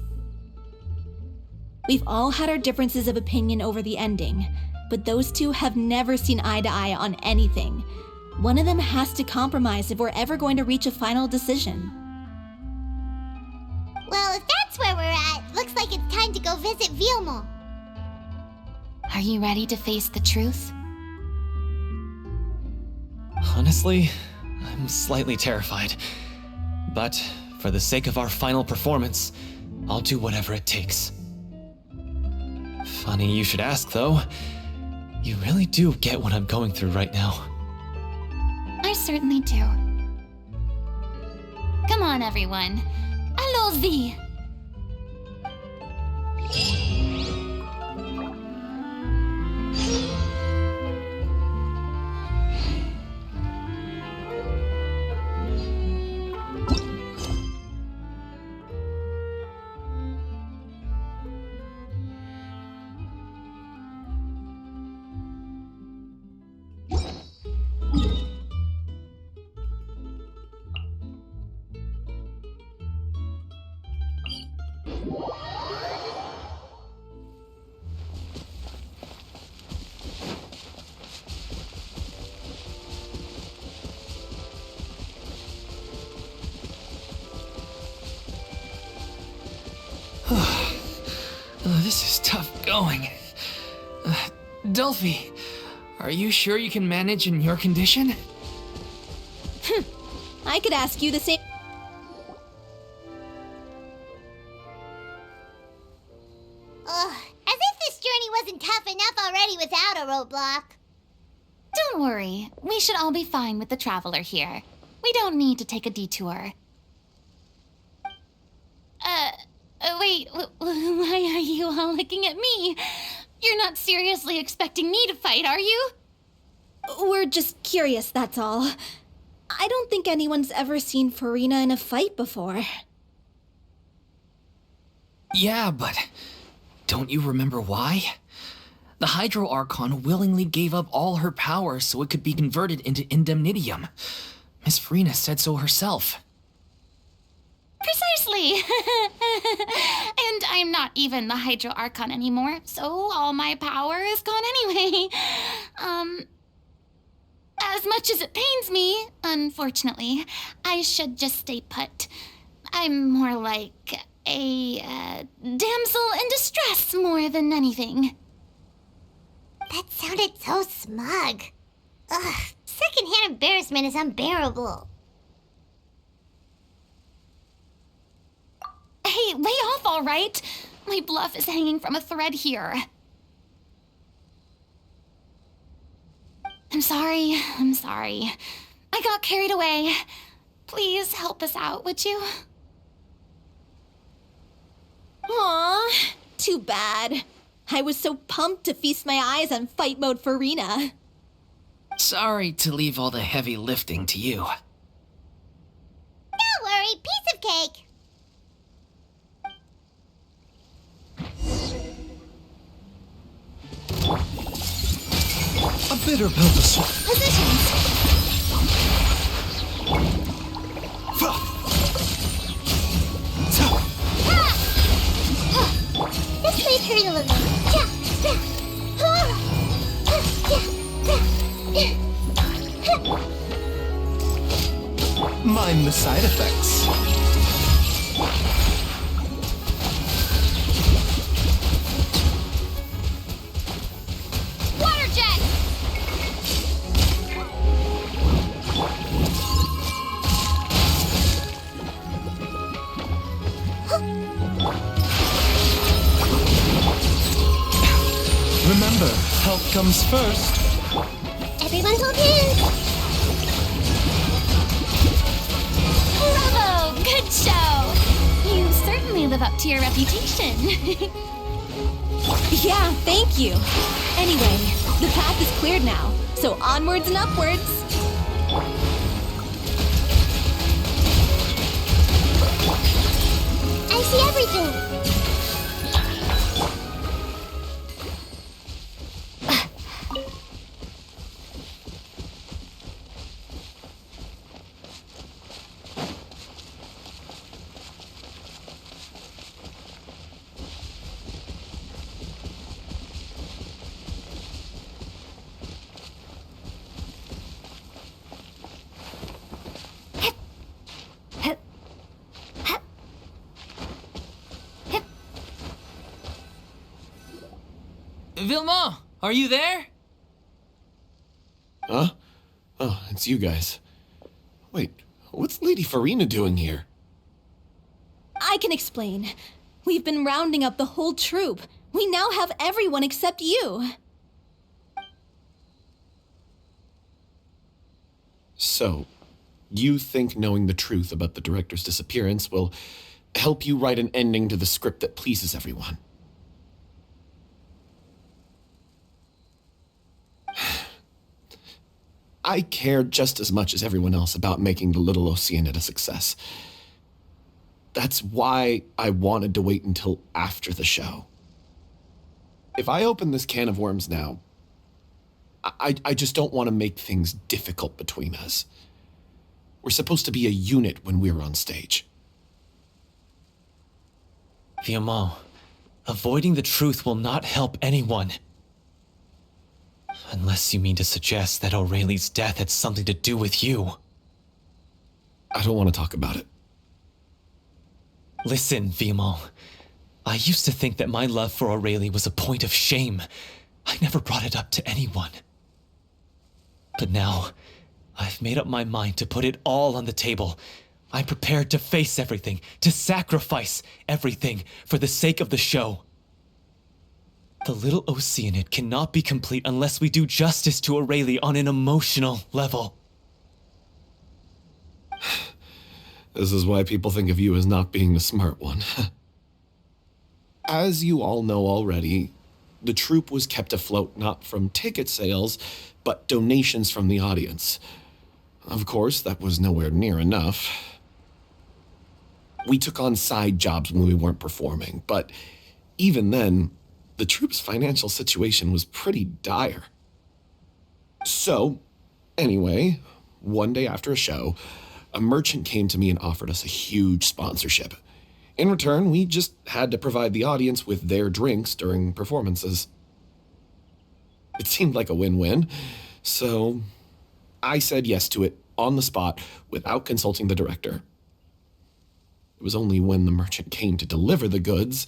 We've all had our differences of opinion over the ending, but those two have never seen eye to eye on anything. One of them has to compromise if we're ever going to reach a final decision. Well, if that's where we're at, looks like it's time to go visit Villemont. Are you ready to face the truth? Honestly, I'm slightly terrified. But for the sake of our final performance, I'll do whatever it takes. Funny you should ask, though. You really do get what I'm going through right now. I certainly do. Come on, everyone. Allons-y! This is tough going. Delphi, are you sure you can manage in your condition? I could ask you the same. Ugh, as if this journey wasn't tough enough already without a roadblock. Don't worry. We should all be fine with the traveler here. We don't need to take a detour. Wait, why are you all looking at me? You're not seriously expecting me to fight, are you? We're just curious, that's all. I don't think anyone's ever seen Furina in a fight before. Yeah, but Don't you remember why? The Hydro Archon willingly gave up all her power so it could be converted into indemnitium. Miss Furina said so herself. Precisely! And I'm not even the Hydro Archon anymore, so all my power is gone anyway. As much as it pains me, unfortunately, I should just stay put. I'm more like a damsel in distress more than anything. That sounded so smug. Ugh, secondhand embarrassment is unbearable. Hey, lay off, all right? My bluff is hanging from a thread here. I'm sorry. I got carried away. Please help us out, would you? Aw, too bad. I was so pumped to feast my eyes on fight mode Furina. Sorry to leave all the heavy lifting to you. Don't worry, piece of cake. A bitter pill to swallow. Positions. This might hurt a little. Mind the side effects. Water jet! Remember, health comes first. Everyone hold hands. Bravo! Good show! You certainly live up to your reputation. Yeah, thank you. Anyway, the path is cleared now, so onwards and upwards. I see everything. Vilma, are you there? Huh? Oh, it's you guys. Wait, what's Lady Furina doing here? I can explain. We've been rounding up the whole troop. We now have everyone except you. So, you think knowing the truth about the director's disappearance will help you write an ending to the script that pleases everyone? I care just as much as everyone else about making the little Oceanid a success. That's why I wanted to wait until after the show. If I open this can of worms now, I just don't want to make things difficult between us. We're supposed to be a unit when we're on stage. Vilma, avoiding the truth will not help anyone. Unless you mean to suggest that Aurelie's death had something to do with you. I don't want to talk about it. Listen, Vilma. I used to think that my love for Aurelie was a point of shame. I never brought it up to anyone. But now, I've made up my mind to put it all on the table. I'm prepared to face everything, to sacrifice everything for the sake of the show. The little Oceanid cannot be complete unless we do justice to Aurelie on an emotional level. This is why people think of you as not being the smart one. As you all know already, the troupe was kept afloat not from ticket sales, but donations from the audience. Of course, that was nowhere near enough. We took on side jobs when we weren't performing, but even then, the troupe's financial situation was pretty dire. So, anyway, one day after a show, a merchant came to me and offered us a huge sponsorship. In return, we just had to provide the audience with their drinks during performances. It seemed like a win-win, so I said yes to it on the spot without consulting the director. It was only when the merchant came to deliver the goods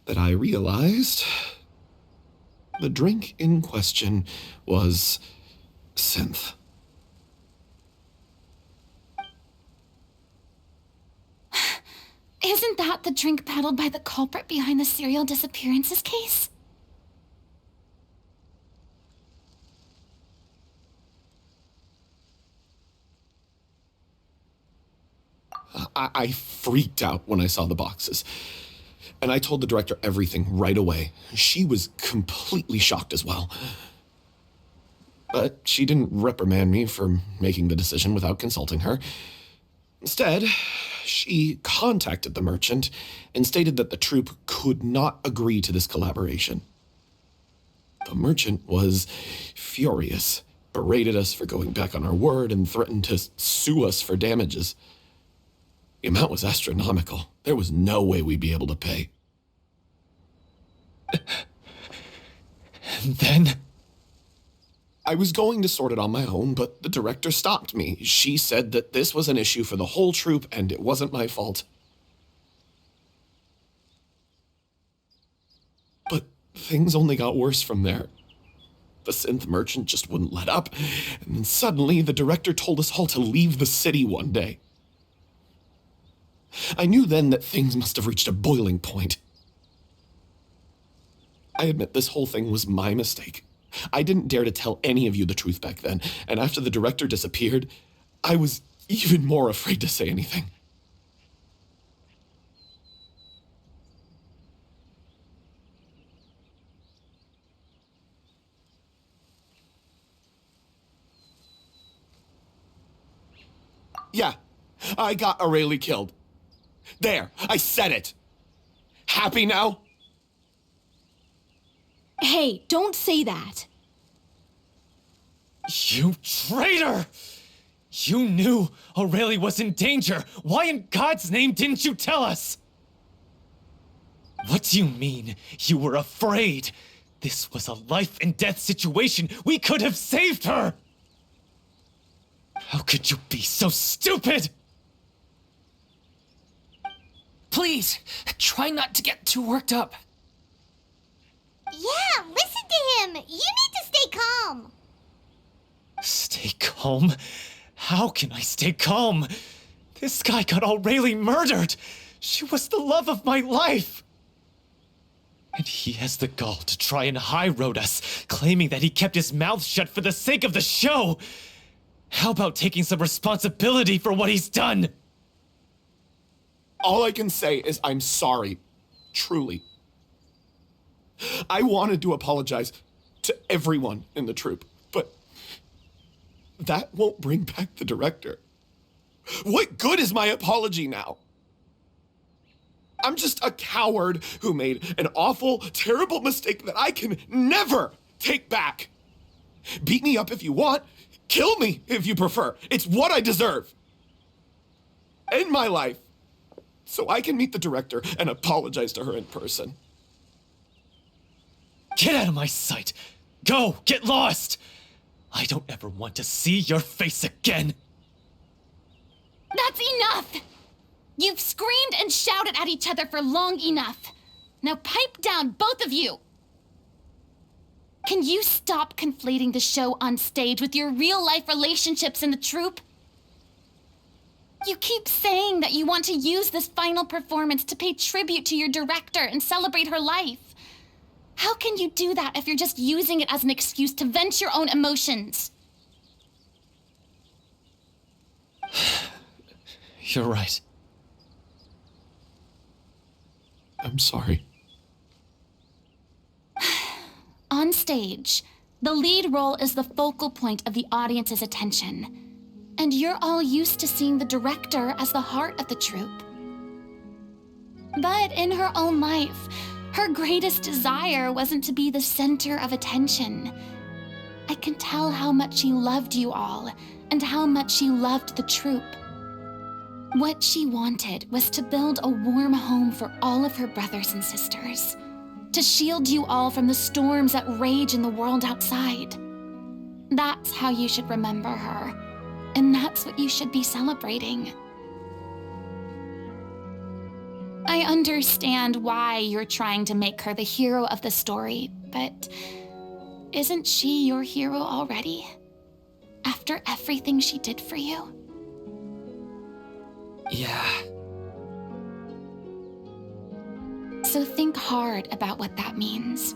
that I realized the drink in question was synth. Isn't that the drink peddled by the culprit behind the serial disappearances case? I freaked out when I saw the boxes, and I told the director everything right away. She was completely shocked as well. But she didn't reprimand me for making the decision without consulting her. Instead, she contacted the merchant and stated that the troupe could not agree to this collaboration. The merchant was furious, berated us for going back on our word, and threatened to sue us for damages. The amount was astronomical. There was no way we'd be able to pay. And then? I was going to sort it on my own, but the director stopped me. She said that this was an issue for the whole troupe and it wasn't my fault. But things only got worse from there. The synth merchant just wouldn't let up, and then suddenly the director told us all to leave the city one day. I knew then that things must have reached a boiling point. I admit this whole thing was my mistake. I didn't dare to tell any of you the truth back then, and after the director disappeared, I was even more afraid to say anything. Yeah, I got Aurelie killed. There, I said it. Happy now? Hey, don't say that. You traitor! You knew Aurelie was in danger. Why in God's name didn't you tell us? What do you mean, you were afraid? This was a life and death situation. We could have saved her! How could you be so stupid? Please, try not to get too worked up. Yeah, listen to him. You need to stay calm. Stay calm? How can I stay calm? This guy got Aurelie murdered. She was the love of my life. And he has the gall to try and high-road us, claiming that he kept his mouth shut for the sake of the show. How about taking some responsibility for what he's done? All I can say is I'm sorry. Truly. I wanted to apologize to everyone in the troupe, but that won't bring back the director. What good is my apology now? I'm just a coward who made an awful, terrible mistake that I can never take back. Beat me up if you want. Kill me if you prefer. It's what I deserve. End my life so I can meet the director and apologize to her in person. Get out of my sight! Go! Get lost! I don't ever want to see your face again! That's enough! You've screamed and shouted at each other for long enough. Now pipe down, both of you! Can you stop conflating the show on stage with your real-life relationships in the troupe? You keep saying that you want to use this final performance to pay tribute to your director and celebrate her life. How can you do that if you're just using it as an excuse to vent your own emotions? You're right. I'm sorry. On stage, the lead role is the focal point of the audience's attention. And you're all used to seeing the director as the heart of the troupe. But in her own life, Her greatest desire wasn't to be the center of attention. I can tell how much she loved you all, and how much she loved the troupe. What she wanted was to build a warm home for all of her brothers and sisters, to shield you all from the storms that rage in the world outside. That's how you should remember her, and that's what you should be celebrating. I understand why you're trying to make her the hero of the story, but isn't she your hero already? After everything she did for you? Yeah. So think hard about what that means.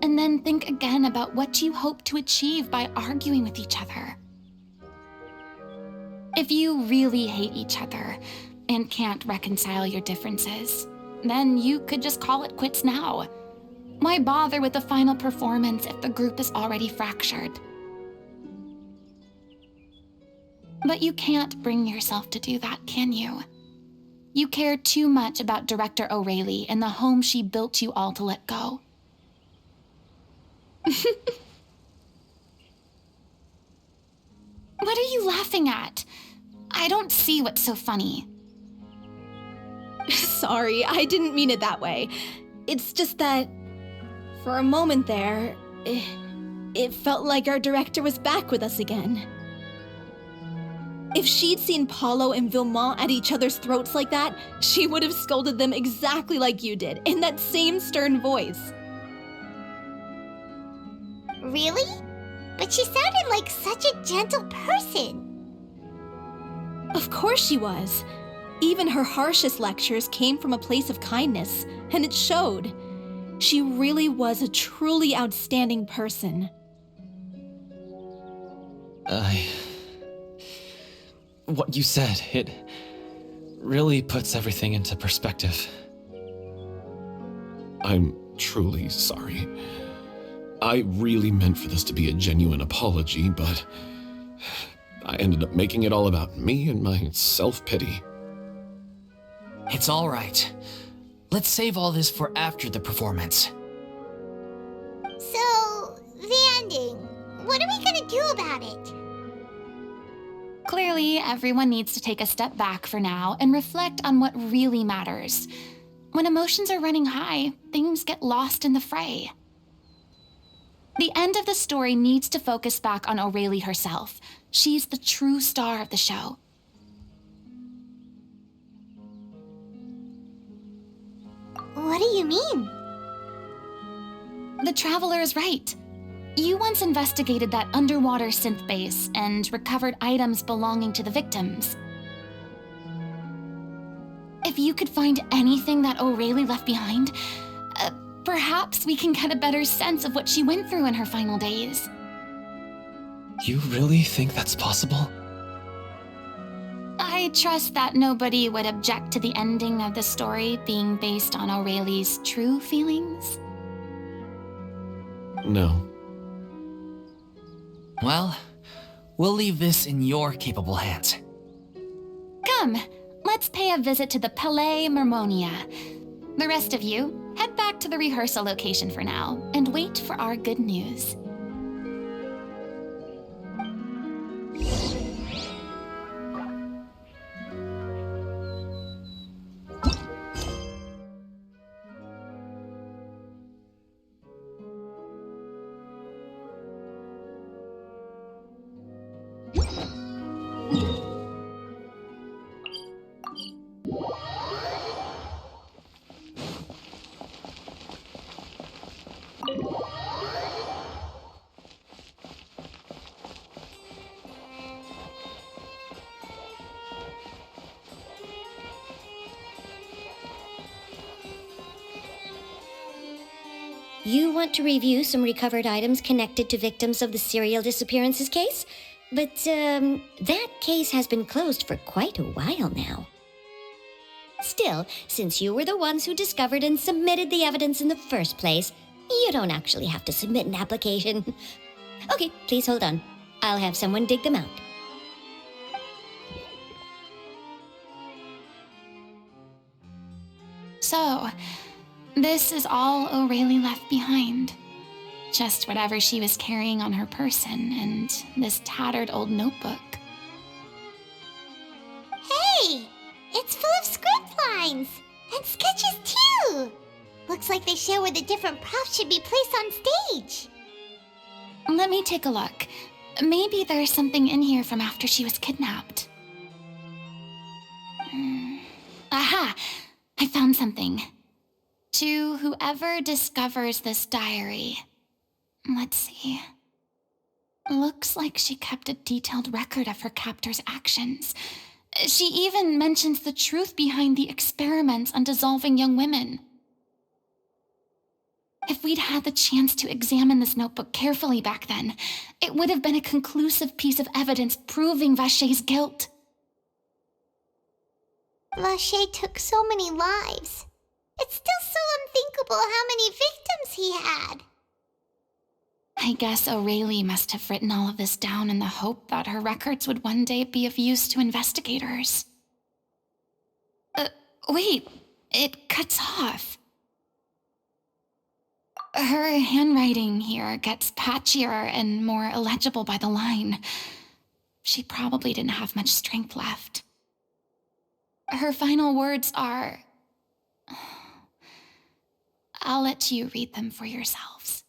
And then think again about what you hope to achieve by arguing with each other. If you really hate each other and can't reconcile your differences, then you could just call it quits now. Why bother with the final performance if the group is already fractured? But you can't bring yourself to do that, can you? You care too much about Director O'Reilly and the home she built you all to let go. What are you laughing at? I don't see what's so funny. Sorry, I didn't mean it that way. It's just that, for a moment there, it felt like our director was back with us again. If she'd seen Paulo and Vilmont at each other's throats like that, she would have scolded them exactly like you did, in that same stern voice. Really? But she sounded like such a gentle person. Of course she was. Even her harshest lectures came from a place of kindness, and it showed. She really was a truly outstanding person. What you said, it really puts everything into perspective. I'm truly sorry. I really meant for this to be a genuine apology, but I ended up making it all about me and my self-pity. It's all right. Let's save all this for after the performance. So, the ending. What are we gonna do about it? Clearly, everyone needs to take a step back for now and reflect on what really matters. When emotions are running high, things get lost in the fray. The end of the story needs to focus back on O'Reilly herself. She's the true star of the show. What do you mean? The Traveler is right. You once investigated that underwater synth base and recovered items belonging to the victims. If you could find anything that O'Reilly left behind, perhaps we can get a better sense of what she went through in her final days. You really think that's possible? I trust that nobody would object to the ending of the story being based on O'Reilly's true feelings. No. Well, we'll leave this in your capable hands. Come, let's pay a visit to the Palais Mermonia. The rest of you, head back to the rehearsal location for now and wait for our good news. You want to review some recovered items connected to victims of the serial disappearances case? But, that case has been closed for quite a while now. Still, since you were the ones who discovered and submitted the evidence in the first place, you don't actually have to submit an application. Okay, please hold on. I'll have someone dig them out. So, This is all O'Reilly left behind. Just whatever she was carrying on her person and this tattered old notebook. Hey! It's full of script lines! And sketches too! Looks like they show where the different props should be placed on stage. Let me take a look. Maybe there's something in here from after she was kidnapped. Aha! I found something. To whoever discovers this diary. Let's see. Looks like she kept a detailed record of her captor's actions. She even mentions the truth behind the experiments on dissolving young women. If we'd had the chance to examine this notebook carefully back then, it would have been a conclusive piece of evidence proving Vachey's guilt. Vachey took so many lives. It's still so unthinkable how many victims he had. I guess O'Reilly must have written all of this down in the hope that her records would one day be of use to investigators. Wait, it cuts off. Her handwriting here gets patchier and more illegible by the line. She probably didn't have much strength left. Her final words are... I'll let you read them for yourselves.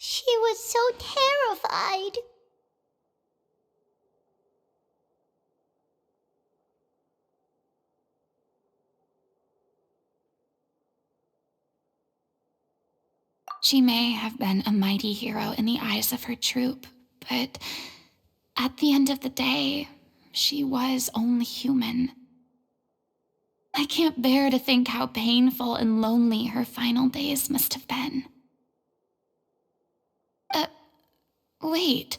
She was so terrified. She may have been a mighty hero in the eyes of her troop, but at the end of the day, she was only human. I can't bear to think how painful and lonely her final days must have been. Wait.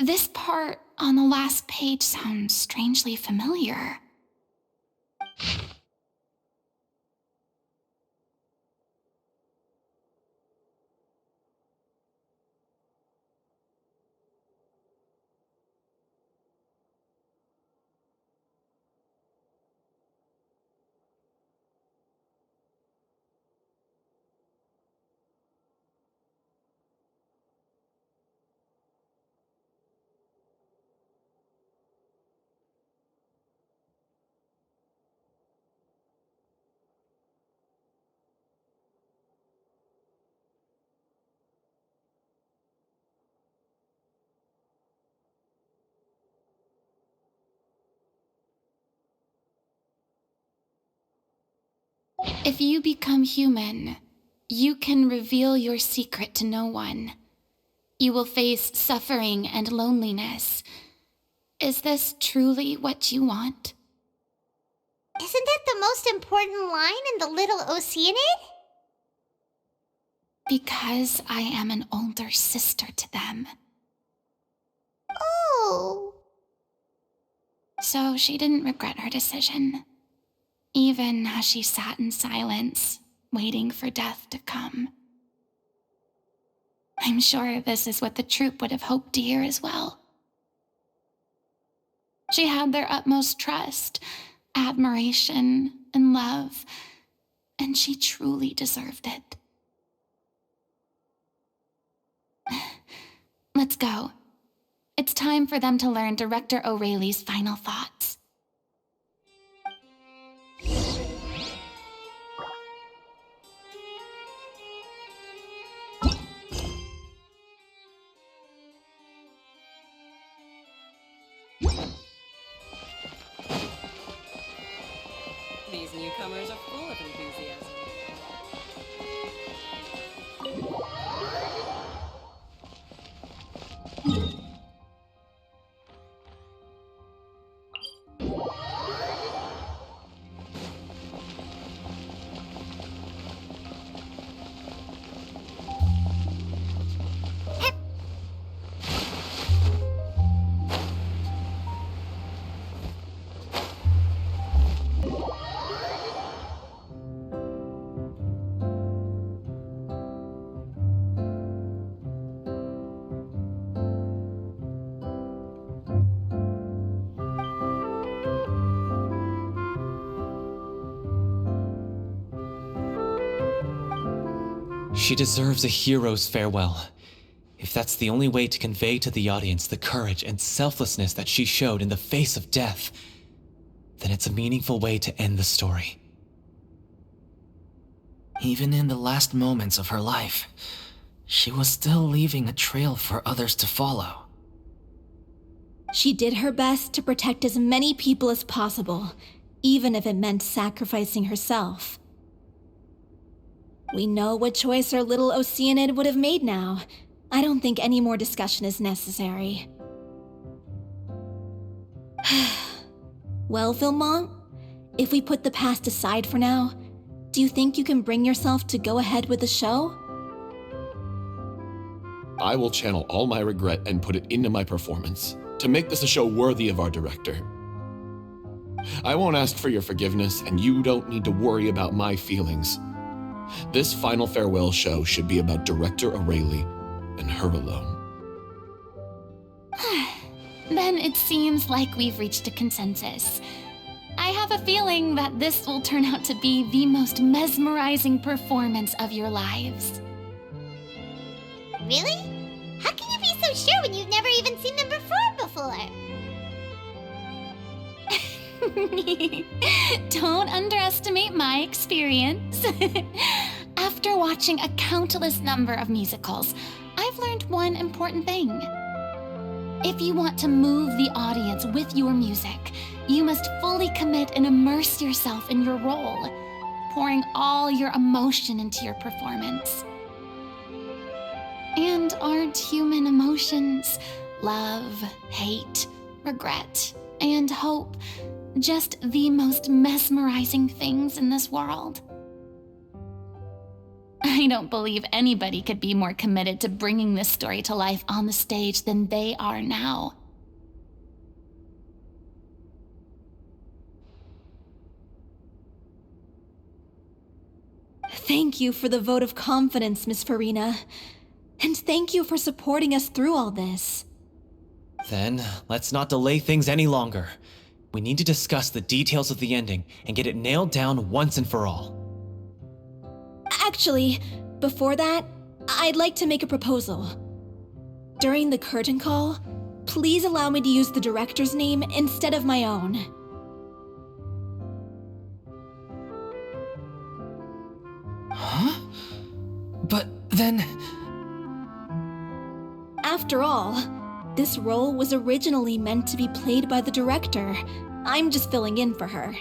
This part on the last page sounds strangely familiar. If you become human, you can reveal your secret to no one. You will face suffering and loneliness. Is this truly what you want? Isn't that the most important line in the Little Oceanid? Because I am an older sister to them. Oh. So she didn't regret her decision, even as she sat in silence, waiting for death to come. I'm sure this is what the troupe would have hoped to hear as well. She had their utmost trust, admiration, and love, and she truly deserved it. Let's go. It's time for them to learn Director O'Reilly's final thoughts. These newcomers are full of enthusiasm. She deserves a hero's farewell. If that's the only way to convey to the audience the courage and selflessness that she showed in the face of death, then it's a meaningful way to end the story. Even in the last moments of her life, she was still leaving a trail for others to follow. She did her best to protect as many people as possible, even if it meant sacrificing herself. We know what choice our little Oceanid would have made now. I don't think any more discussion is necessary. Well, Vilmont, if we put the past aside for now, do you think you can bring yourself to go ahead with the show? I will channel all my regret and put it into my performance to make this a show worthy of our director. I won't ask for your forgiveness, and you don't need to worry about my feelings. This final farewell show should be about Director O'Reilly and her alone. Then it seems like we've reached a consensus. I have a feeling that this will turn out to be the most mesmerizing performance of your lives. Really? How can you be so sure when you've never even seen them perform before? Don't underestimate my experience. After watching a countless number of musicals, I've learned one important thing. If you want to move the audience with your music, you must fully commit and immerse yourself in your role, pouring all your emotion into your performance. And aren't human emotions, love, hate, regret, and hope, just the most mesmerizing things in this world? I don't believe anybody could be more committed to bringing this story to life on the stage than they are now. Thank you for the vote of confidence, Miss Furina. And thank you for supporting us through all this. Then, let's not delay things any longer. We need to discuss the details of the ending and get it nailed down once and for all. Actually, before that, I'd like to make a proposal. During the curtain call, please allow me to use the director's name instead of my own. Huh? But then... After all, this role was originally meant to be played by the director. I'm just filling in for her.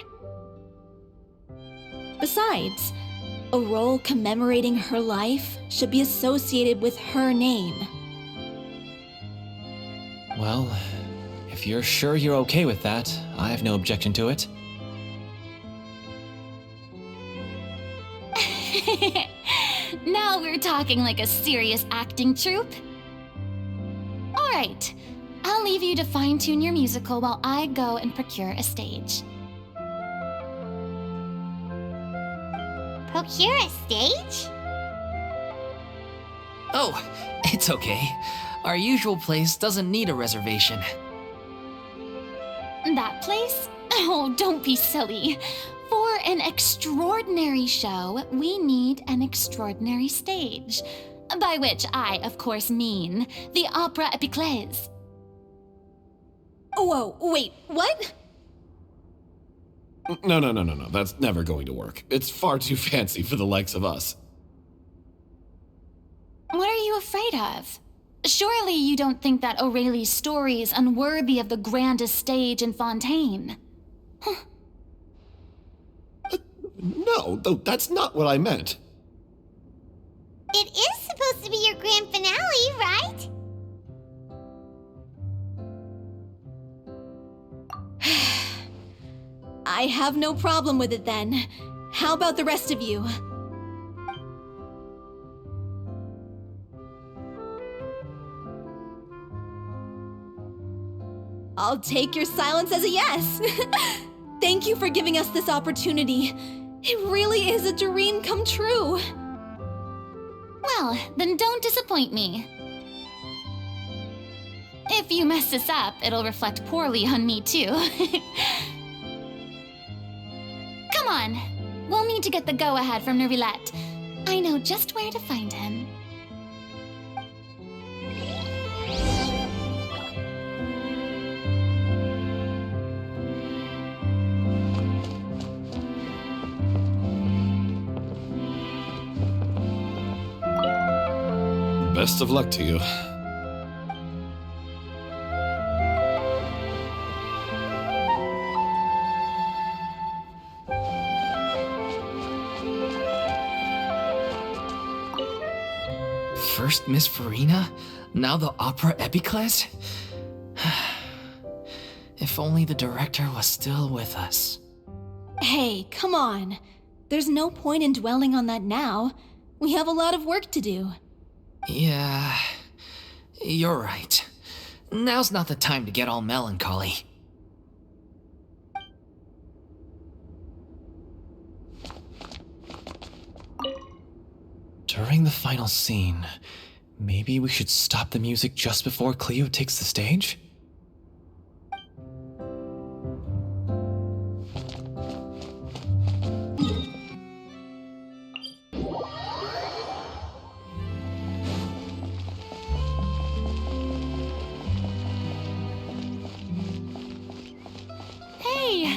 Besides, a role commemorating her life should be associated with her name. Well, if you're sure you're okay with that, I have no objection to it. Now we're talking like a serious acting troupe. All right, I'll leave you to fine-tune your musical while I go and procure a stage. Procure a stage? Oh, it's okay. Our usual place doesn't need a reservation. That place? Oh, don't be silly. For an extraordinary show, we need an extraordinary stage. By which I, of course, mean the Opera Epiclese. Whoa, wait, what? No. That's never going to work. It's far too fancy for the likes of us. What are you afraid of? Surely you don't think that Aurelie's story is unworthy of the grandest stage in Fontaine. No, that's not what I meant. It is supposed to be your grand finale, right? I have no problem with it then. How about the rest of you? I'll take your silence as a yes. Thank you for giving us this opportunity. It really is a dream come true. Well, then don't disappoint me. If you mess this up, it'll reflect poorly on me too. Come on, we'll need to get the go-ahead from Nervilette. I know just where to find him. Best of luck to you. First Miss Furina, now the Opera Epiclese? If only the director was still with us. Hey, come on. There's no point in dwelling on that now. We have a lot of work to do. Yeah, you're right. Now's not the time to get all melancholy. During the final scene, maybe we should stop the music just before Cleo takes the stage?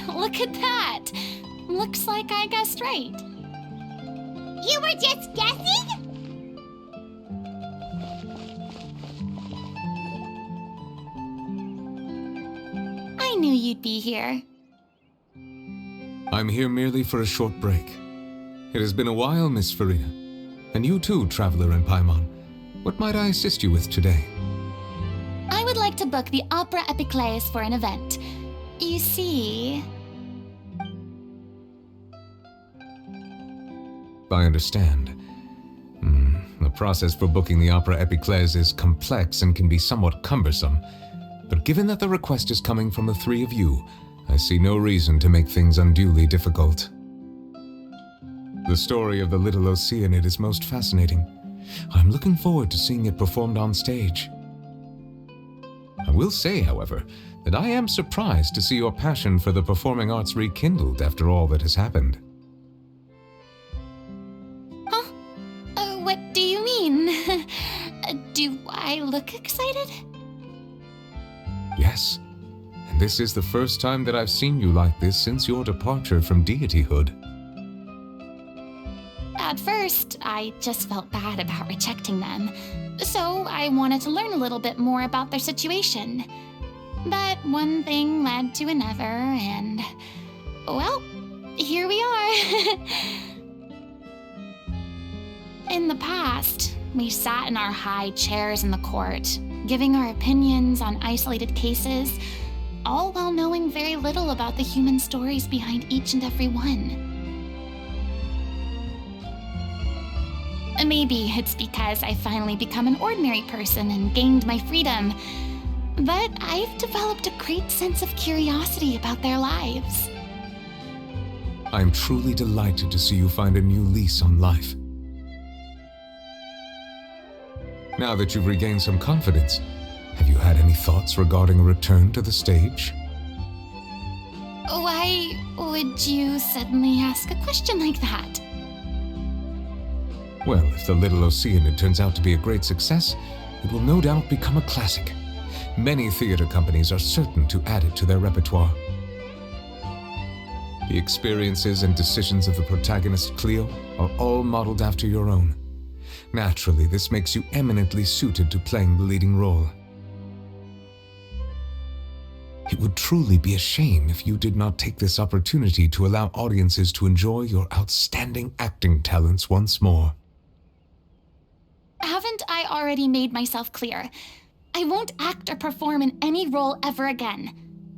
Look at that! Looks like I guessed right. You were just guessing? I knew you'd be here. I'm here merely for a short break. It has been a while, Miss Furina. And you too, Traveler in Paimon. What might I assist you with today? I would like to book the Opera Epiclese for an event. You see... I understand. The process for booking the Opera Epiclese is complex and can be somewhat cumbersome. But given that the request is coming from the three of you, I see no reason to make things unduly difficult. The story of the little Oceanid is most fascinating. I'm looking forward to seeing it performed on stage. I will say, however, that I am surprised to see your passion for the performing arts rekindled after all that has happened. What do you mean? Do I look excited? Yes, and this is the first time that I've seen you like this since your departure from deityhood. At first, I just felt bad about rejecting them, so I wanted to learn a little bit more about their situation. But one thing led to another, and, well, here we are. In the past, we sat in our high chairs in the court, giving our opinions on isolated cases, all while knowing very little about the human stories behind each and every one. Maybe it's because I finally become an ordinary person and gained my freedom, but I've developed a great sense of curiosity about their lives. I'm truly delighted to see you find a new lease on life. Now that you've regained some confidence, have you had any thoughts regarding a return to the stage? Why would you suddenly ask a question like that? Well, if the Little Oceanid turns out to be a great success, it will no doubt become a classic. Many theater companies are certain to add it to their repertoire. The experiences and decisions of the protagonist Cleo are all modeled after your own. Naturally, this makes you eminently suited to playing the leading role. It would truly be a shame if you did not take this opportunity to allow audiences to enjoy your outstanding acting talents once more. Haven't I already made myself clear? I won't act or perform in any role ever again.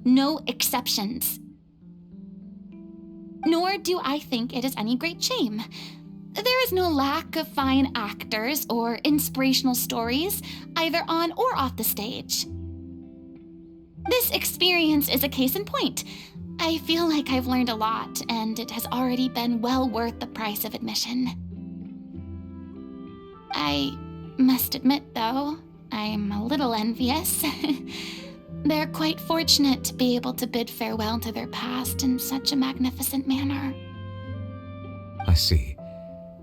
No exceptions. Nor do I think it is any great shame. There is no lack of fine actors or inspirational stories, either on or off the stage. This experience is a case in point. I feel like I've learned a lot, and it has already been well worth the price of admission. I must admit, though, I'm a little envious. They're quite fortunate to be able to bid farewell to their past in such a magnificent manner. I see.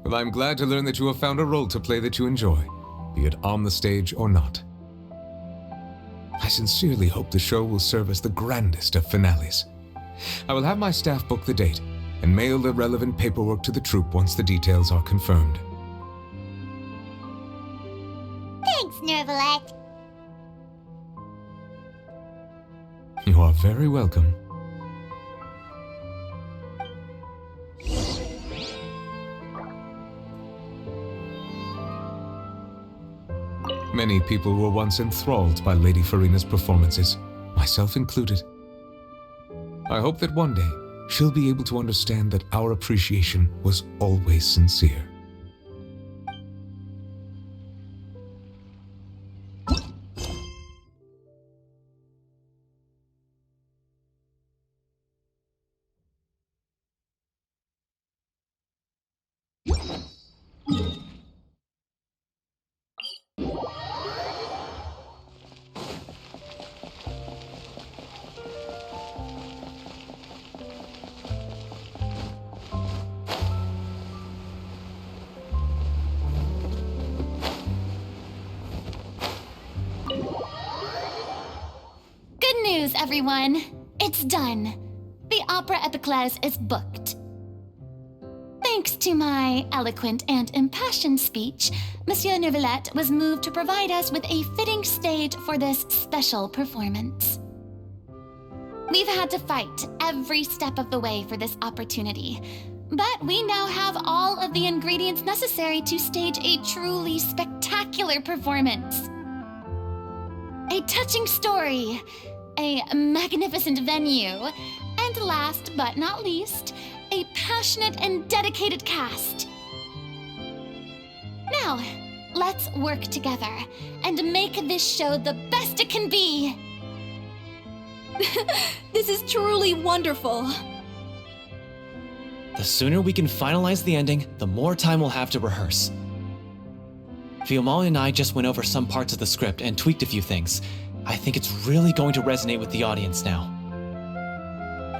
Well, I'm glad to learn that you have found a role to play that you enjoy, be it on the stage or not. I sincerely hope the show will serve as the grandest of finales. I will have my staff book the date and mail the relevant paperwork to the troupe once the details are confirmed. Thanks, Nervalette. You are very welcome. Many people were once enthralled by Lady Furina's performances, myself included. I hope that one day she'll be able to understand that our appreciation was always sincere. Everyone, it's done. The Opera Epiclese is booked. Thanks to my eloquent and impassioned speech, Monsieur Nervalette was moved to provide us with a fitting stage for this special performance. We've had to fight every step of the way for this opportunity, but we now have all of the ingredients necessary to stage a truly spectacular performance. A touching story, a magnificent venue, and last but not least, a passionate and dedicated cast. Now, let's work together and make this show the best it can be. This is truly wonderful. The sooner we can finalize the ending, the more time we'll have to rehearse. Fiumali and I just went over some parts of the script and tweaked a few things. I think it's really going to resonate with the audience now.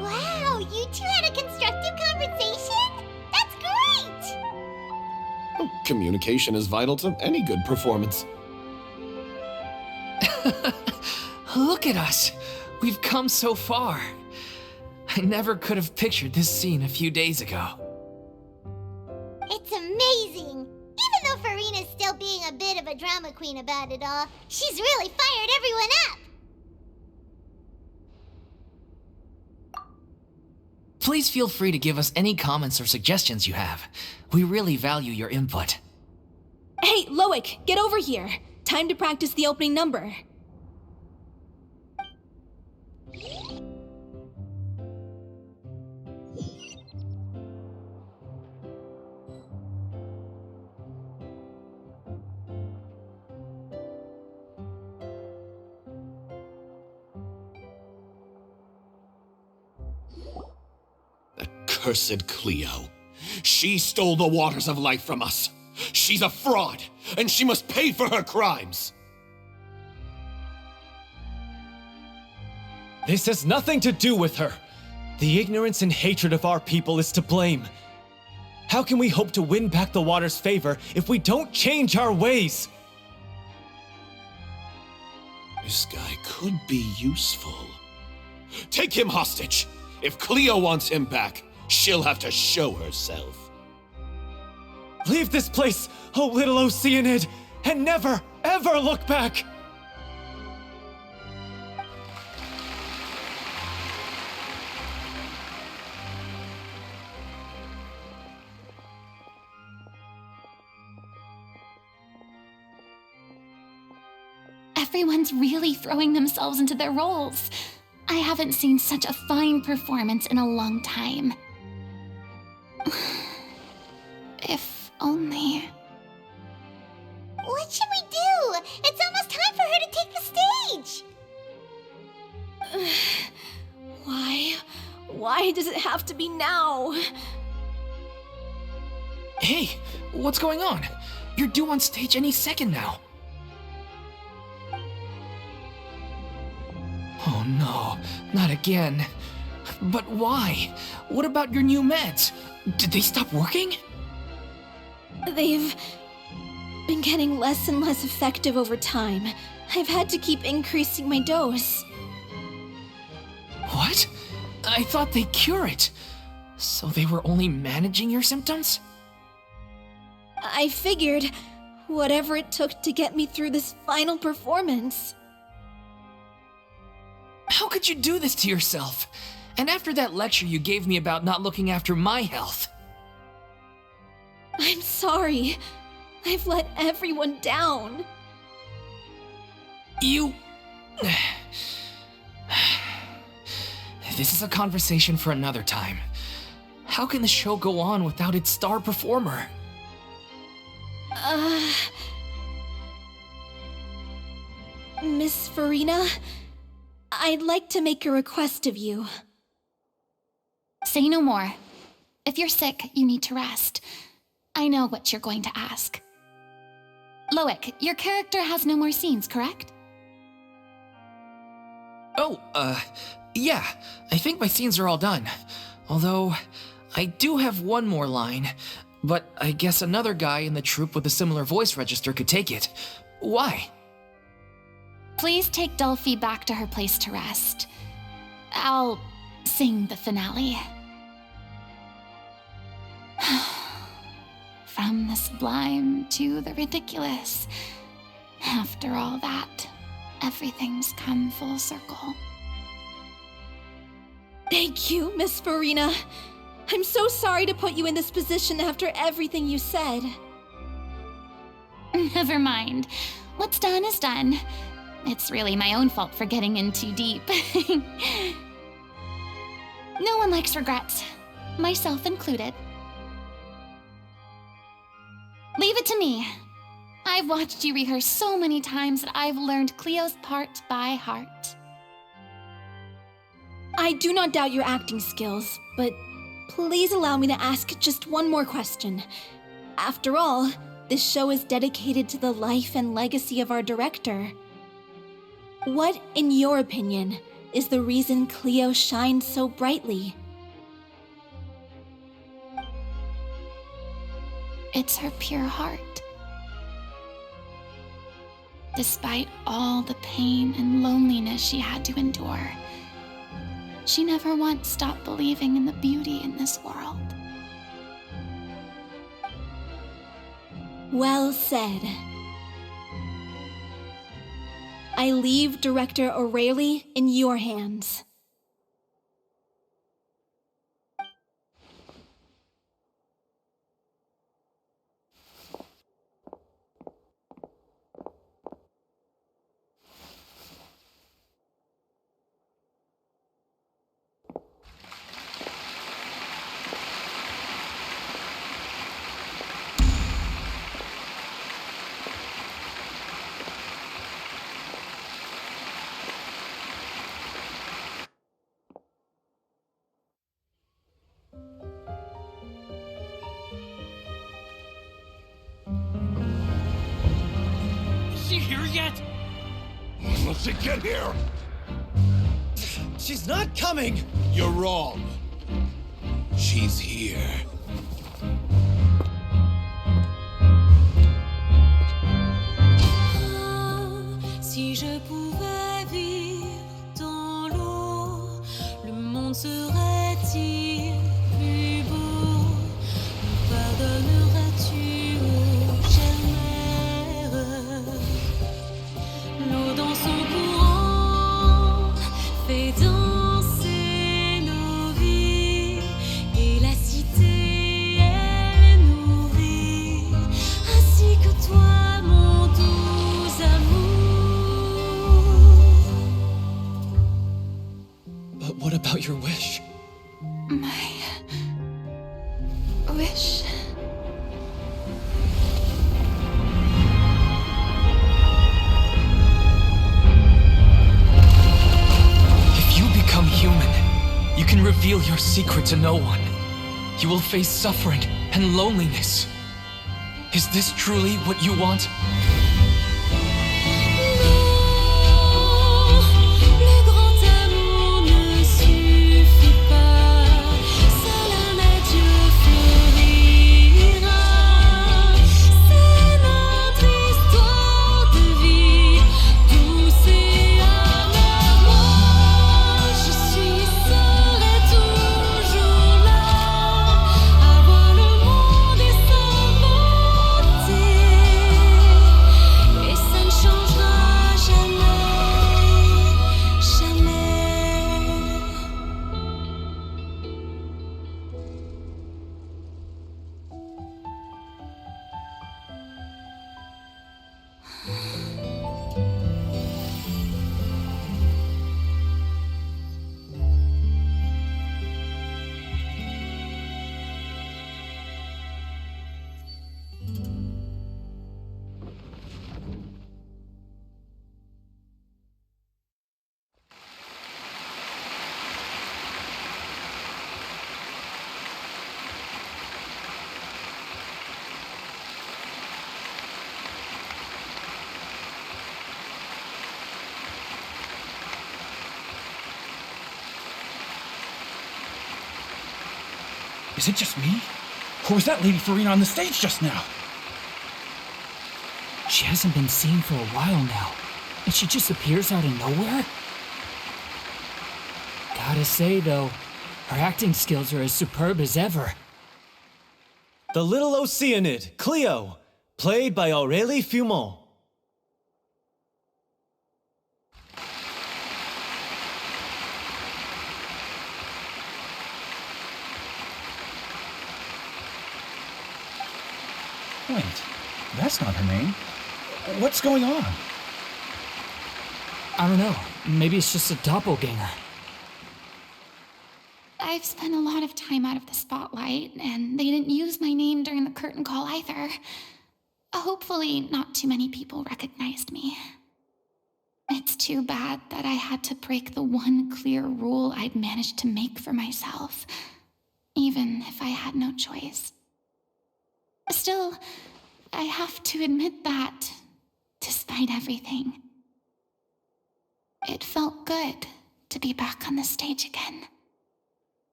Wow, you two had a constructive conversation? That's great! Communication is vital to any good performance. Look at us! We've come so far. I never could have pictured this scene a few days ago. It's amazing! Even though Furina's still being a bit of a drama queen about it all, she's really fired everyone up! Please feel free to give us any comments or suggestions you have. We really value your input. Hey, Loic, get over here. Time to practice the opening number. Cursed Cleo. She stole the waters of life from us. She's a fraud, and she must pay for her crimes. This has nothing to do with her. The ignorance and hatred of our people is to blame. How can we hope to win back the water's favor if we don't change our ways? This guy could be useful. Take him hostage. If Cleo wants him back, she'll have to show herself. Leave this place, oh little Oceanid, and never, ever look back! Everyone's really throwing themselves into their roles. I haven't seen such a fine performance in a long time. If only... What should we do? It's almost time for her to take the stage! Why? Why does it have to be now? Hey, what's going on? You're due on stage any second now. Oh no, not again. But why? What about your new meds? Did they stop working? They've been getting less and less effective over time. I've had to keep increasing my dose. What? I thought they cure it. So they were only managing your symptoms? I figured whatever it took to get me through this final performance. How could you do this to yourself? And after that lecture you gave me about not looking after my health. I'm sorry. I've let everyone down. You... This is a conversation for another time. How can the show go on without its star performer? Miss Furina, I'd like to make a request of you. Say no more. If you're sick, you need to rest. I know what you're going to ask. Loic, your character has no more scenes, correct? Oh, yeah. I think my scenes are all done. Although, I do have one more line, but I guess another guy in the troupe with a similar voice register could take it. Why? Please take Delphi back to her place to rest. I'll sing the finale. From the sublime to the ridiculous. After all that, everything's come full circle. Thank you, Miss Furina. I'm so sorry to put you in this position after everything you said. Never mind. What's done is done. It's really my own fault for getting in too deep. No one likes regrets, myself included. Leave it to me. I've watched you rehearse so many times that I've learned Cleo's part by heart. I do not doubt your acting skills, but please allow me to ask just one more question. After all, this show is dedicated to the life and legacy of our director. What, in your opinion, is the reason Cleo shines so brightly? It's her pure heart. Despite all the pain and loneliness she had to endure, she never once stopped believing in the beauty in this world. Well said. I leave Director O'Reilly in your hands. yet? Unless they get here! She's not coming! You're wrong. She's here. Si je pouvais vivre dans l'eau, le monde serait-il plus beau? Me pardonneras-tu, ô chère mère? L'eau dans son courant fait danser nos vies, et la cité est nourrie, ainsi que toi, mon doux amour. But what about your wish? My wish. If you become human, you can reveal your secret to no one. You will face suffering and loneliness. Is this truly what you want? Le grand amour ne suffit pas, seul un adieu fleurira. C'est notre histoire de vie, douce et amère. Moi, je serai toujours là, à voir le monde et s'inventer. Et ça ne changera jamais, jamais. Is it just me? Or was that Lady Furina on the stage just now? She hasn't been seen for a while now, and she just appears out of nowhere? Gotta say, though, her acting skills are as superb as ever. The little Oceanid, Cleo, played by Aurélie Fumont. Wait, that's not her name. What's going on? I don't know. Maybe it's just a doppelganger. I've spent a lot of time out of the spotlight, and they didn't use my name during the curtain call either. Hopefully, not too many people recognized me. It's too bad that I had to break the one clear rule I'd managed to make for myself, even if I had no choice. Still, I have to admit that, despite everything, it felt good to be back on the stage again.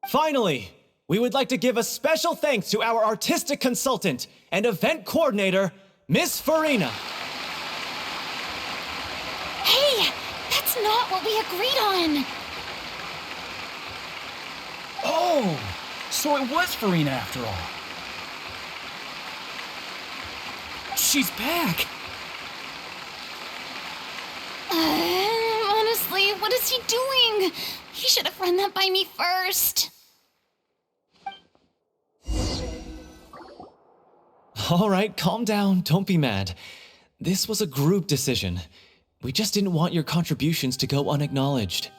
Finally, we would like to give a special thanks to our artistic consultant and event coordinator, Miss Furina. Hey, that's not what we agreed on! Oh, so it was Furina after all. She's back! Honestly, what is he doing? He should have run that by me first. All right, calm down, don't be mad. This was a group decision. We just didn't want your contributions to go unacknowledged.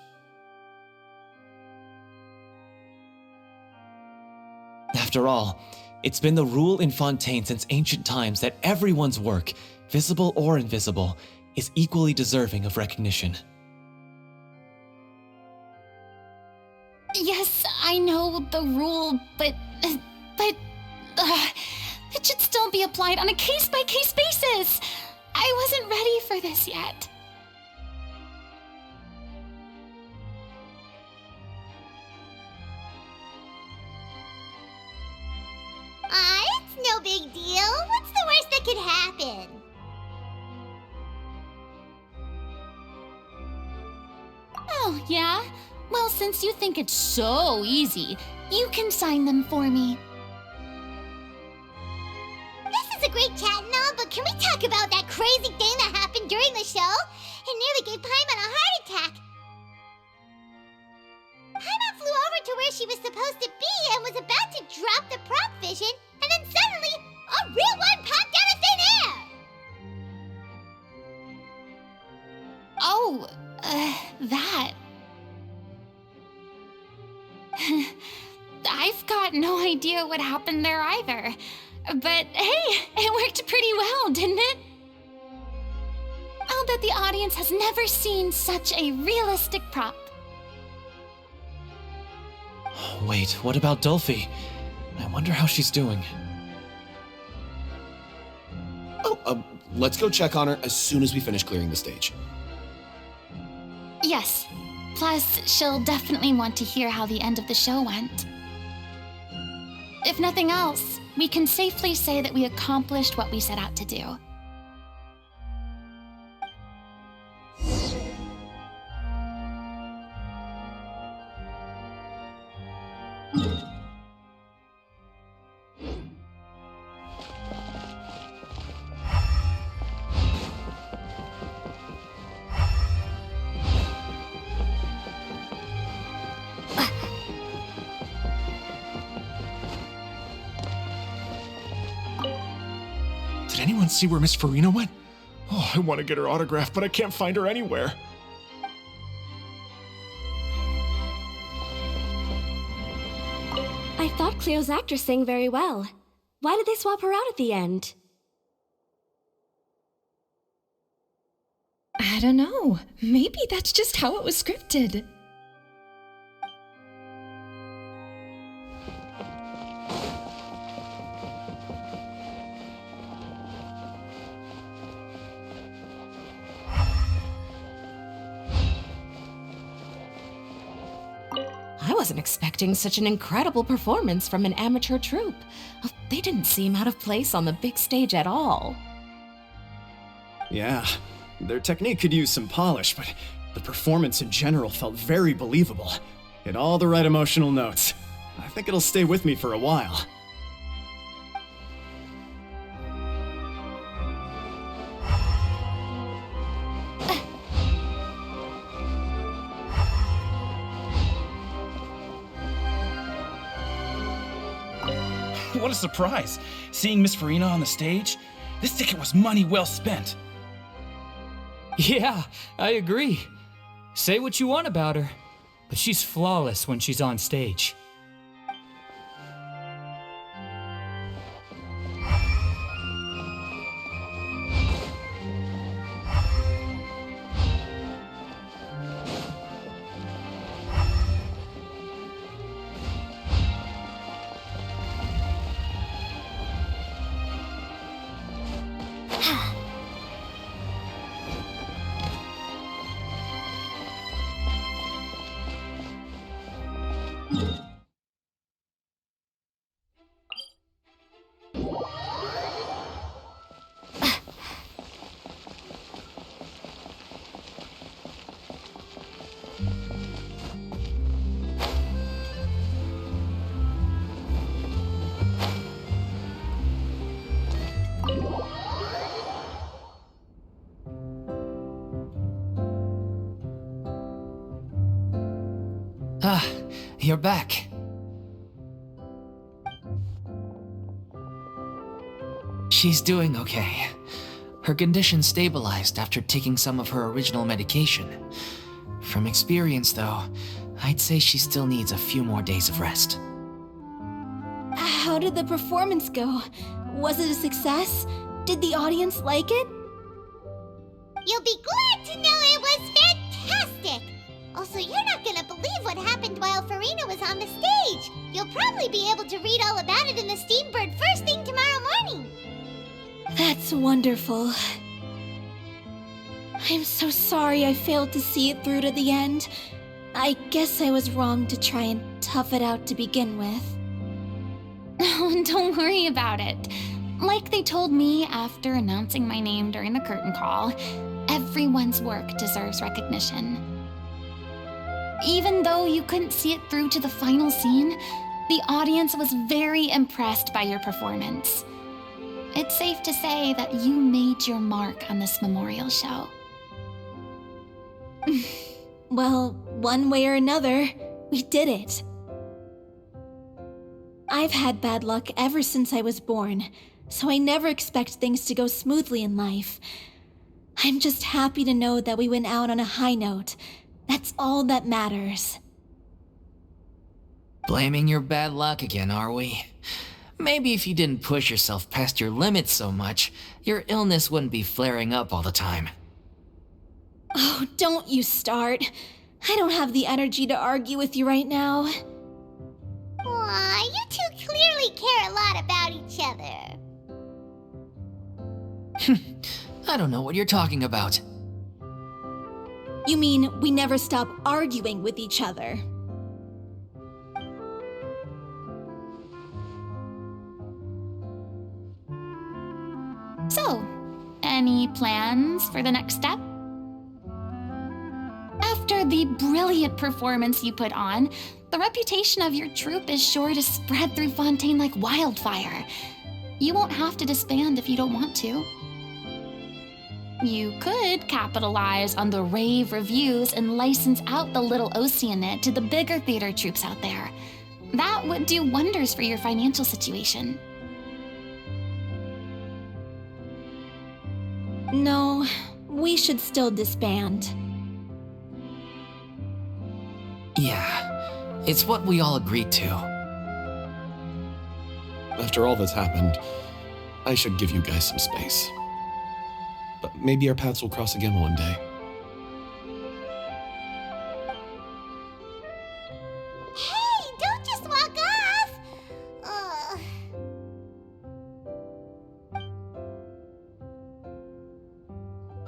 After all, it's been the rule in Fontaine since ancient times that everyone's work, visible or invisible, is equally deserving of recognition. Yes, I know the rule, but it should still be applied on a case-by-case basis. I wasn't ready for this yet. It's no big deal. What's the worst that could happen? Oh, yeah? Well, since you think it's so easy, you can sign them for me. This is a great chat and all, but can we talk about that crazy thing that happened during the show? It nearly gave Paimon a heart attack. Paimon flew over to where she was supposed to be and was about to drop the prop vision, and then suddenly, a real one popped out of thin air! Oh, that. I've got no idea what happened there either. But hey, it worked pretty well, didn't it? I'll bet the audience has never seen such a realistic prop. Wait, what about Dolphy? I wonder how she's doing. Oh, let's go check on her as soon as we finish clearing the stage. Yes. Plus, she'll definitely want to hear how the end of the show went. If nothing else, we can safely say that we accomplished what we set out to do. Did anyone see where Miss Furina went? Oh, I want to get her autograph, but I can't find her anywhere. I thought Cleo's actress sang very well. Why did they swap her out at the end? I don't know. Maybe that's just how it was scripted. I wasn't expecting such an incredible performance from an amateur troupe. They didn't seem out of place on the big stage at all. Yeah, their technique could use some polish, but the performance in general felt very believable. Hit all the right emotional notes. I think it'll stay with me for a while. What a surprise! Seeing Miss Furina on the stage? This ticket was money well spent. Yeah, I agree. Say what you want about her, but she's flawless when she's on stage. Ah, you're back. She's doing okay. Her condition stabilized after taking some of her original medication. From experience, though, I'd say she still needs a few more days of rest. How did the performance go? Was it a success? Did the audience like it? You'll be glad to know it was fantastic! Also, you're not gonna believe what happened while Furina was on the stage. You'll probably be able to read all about it in the Steambird first thing tomorrow morning. That's wonderful. I'm so sorry I failed to see it through to the end. I guess I was wrong to try and tough it out to begin with. Oh, don't worry about it. Like they told me after announcing my name during the curtain call, everyone's work deserves recognition. Even though you couldn't see it through to the final scene, the audience was very impressed by your performance. It's safe to say that you made your mark on this memorial show. Well, one way or another, we did it. I've had bad luck ever since I was born, so I never expect things to go smoothly in life. I'm just happy to know that we went out on a high note. That's all that matters. Blaming your bad luck again, are we? Maybe if you didn't push yourself past your limits so much, your illness wouldn't be flaring up all the time. Oh, don't you start. I don't have the energy to argue with you right now. Aw, you two clearly care a lot about each other. I don't know what you're talking about. You mean we never stop arguing with each other? So, any plans for the next step? After the brilliant performance you put on, the reputation of your troupe is sure to spread through Fontaine like wildfire. You won't have to disband if you don't want to. You could capitalize on the rave reviews and license out the little Oceanid to the bigger theater troupes out there. That would do wonders for your financial situation. No, we should still disband. Yeah, it's what we all agreed to. After all that's happened, I should give you guys some space. But maybe our paths will cross again one day. Hey, don't just walk off! Ugh.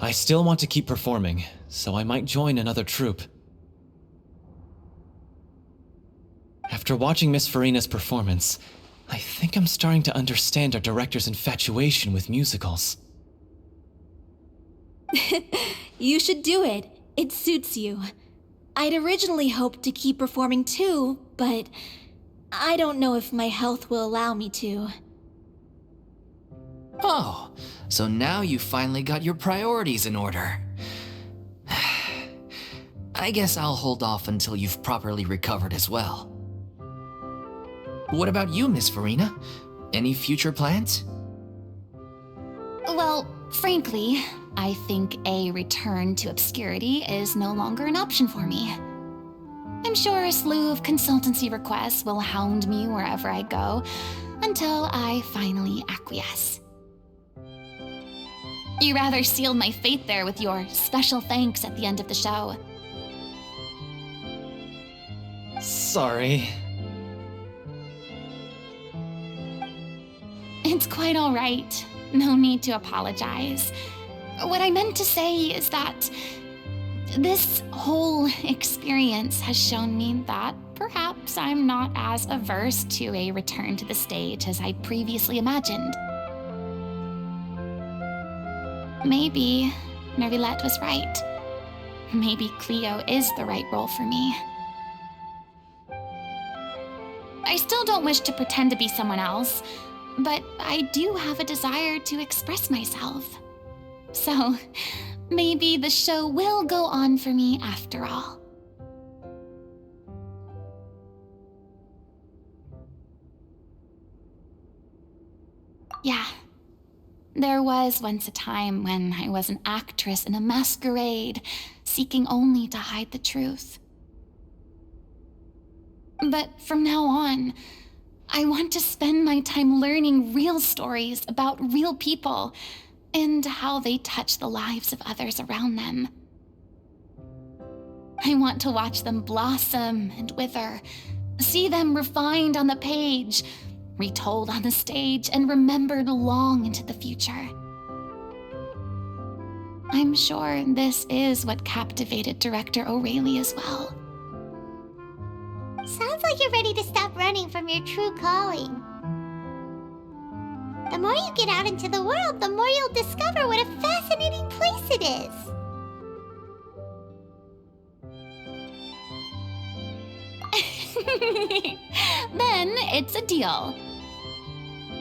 I still want to keep performing, so I might join another troupe. After watching Miss Furina's performance, I think I'm starting to understand our director's infatuation with musicals. You should do it. It suits you. I'd originally hoped to keep performing too, but I don't know if my health will allow me to. Oh, so now you finally got your priorities in order. I guess I'll hold off until you've properly recovered as well. What about you, Miss Furina? Any future plans? Well, frankly, I think a return to obscurity is no longer an option for me. I'm sure a slew of consultancy requests will hound me wherever I go until I finally acquiesce. You rather sealed my fate there with your special thanks at the end of the show. Sorry. It's quite all right. No need to apologize. What I meant to say is that this whole experience has shown me that perhaps I'm not as averse to a return to the stage as I previously imagined. Maybe Nervilette was right. Maybe Cleo is the right role for me. I still don't wish to pretend to be someone else, but I do have a desire to express myself. So, maybe the show will go on for me after all. Yeah, there was once a time when I was an actress in a masquerade, seeking only to hide the truth. But from now on, I want to spend my time learning real stories about real people and how they touch the lives of others around them. I want to watch them blossom and wither, see them refined on the page, retold on the stage, and remembered long into the future. I'm sure this is what captivated Director O'Reilly as well. Sounds like you're ready to stop running from your true calling. The more you get out into the world, the more you'll discover what a fascinating place it is. Then it's a deal.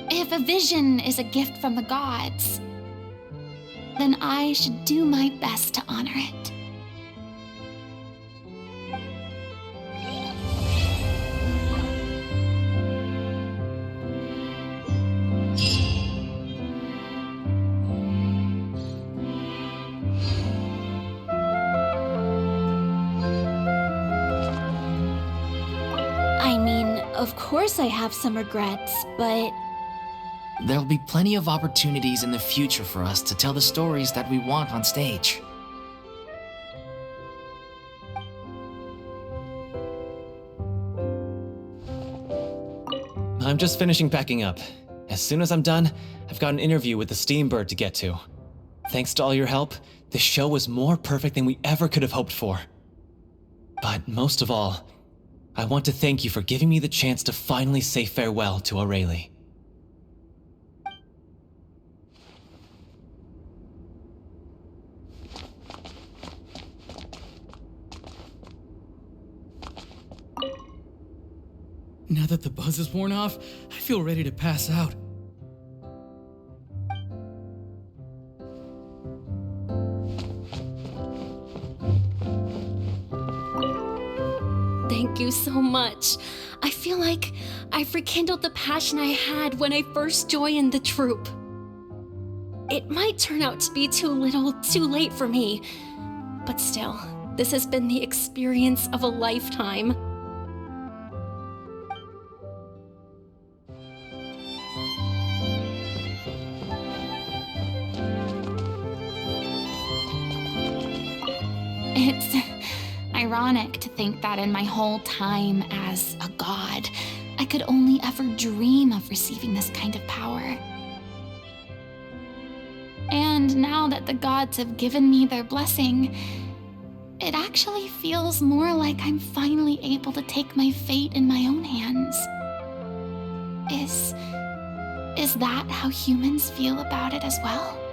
If a vision is a gift from the gods, then I should do my best to honor it. I mean, of course I have some regrets, but There'll be plenty of opportunities in the future for us to tell the stories that we want on stage. I'm just finishing packing up. As soon as I'm done, I've got an interview with the Steambird to get to. Thanks to all your help, this show was more perfect than we ever could have hoped for. But most of all, I want to thank you for giving me the chance to finally say farewell to O'Reilly. Now that the buzz is worn off, I feel ready to pass out. Thank you so much. I feel like I've rekindled the passion I had when I first joined the troupe. It might turn out to be too little, too late for me, but still, this has been the experience of a lifetime. It's ironic to think that in my whole time as a god, I could only ever dream of receiving this kind of power. And now that the gods have given me their blessing, it actually feels more like I'm finally able to take my fate in my own hands. Is that how humans feel about it as well?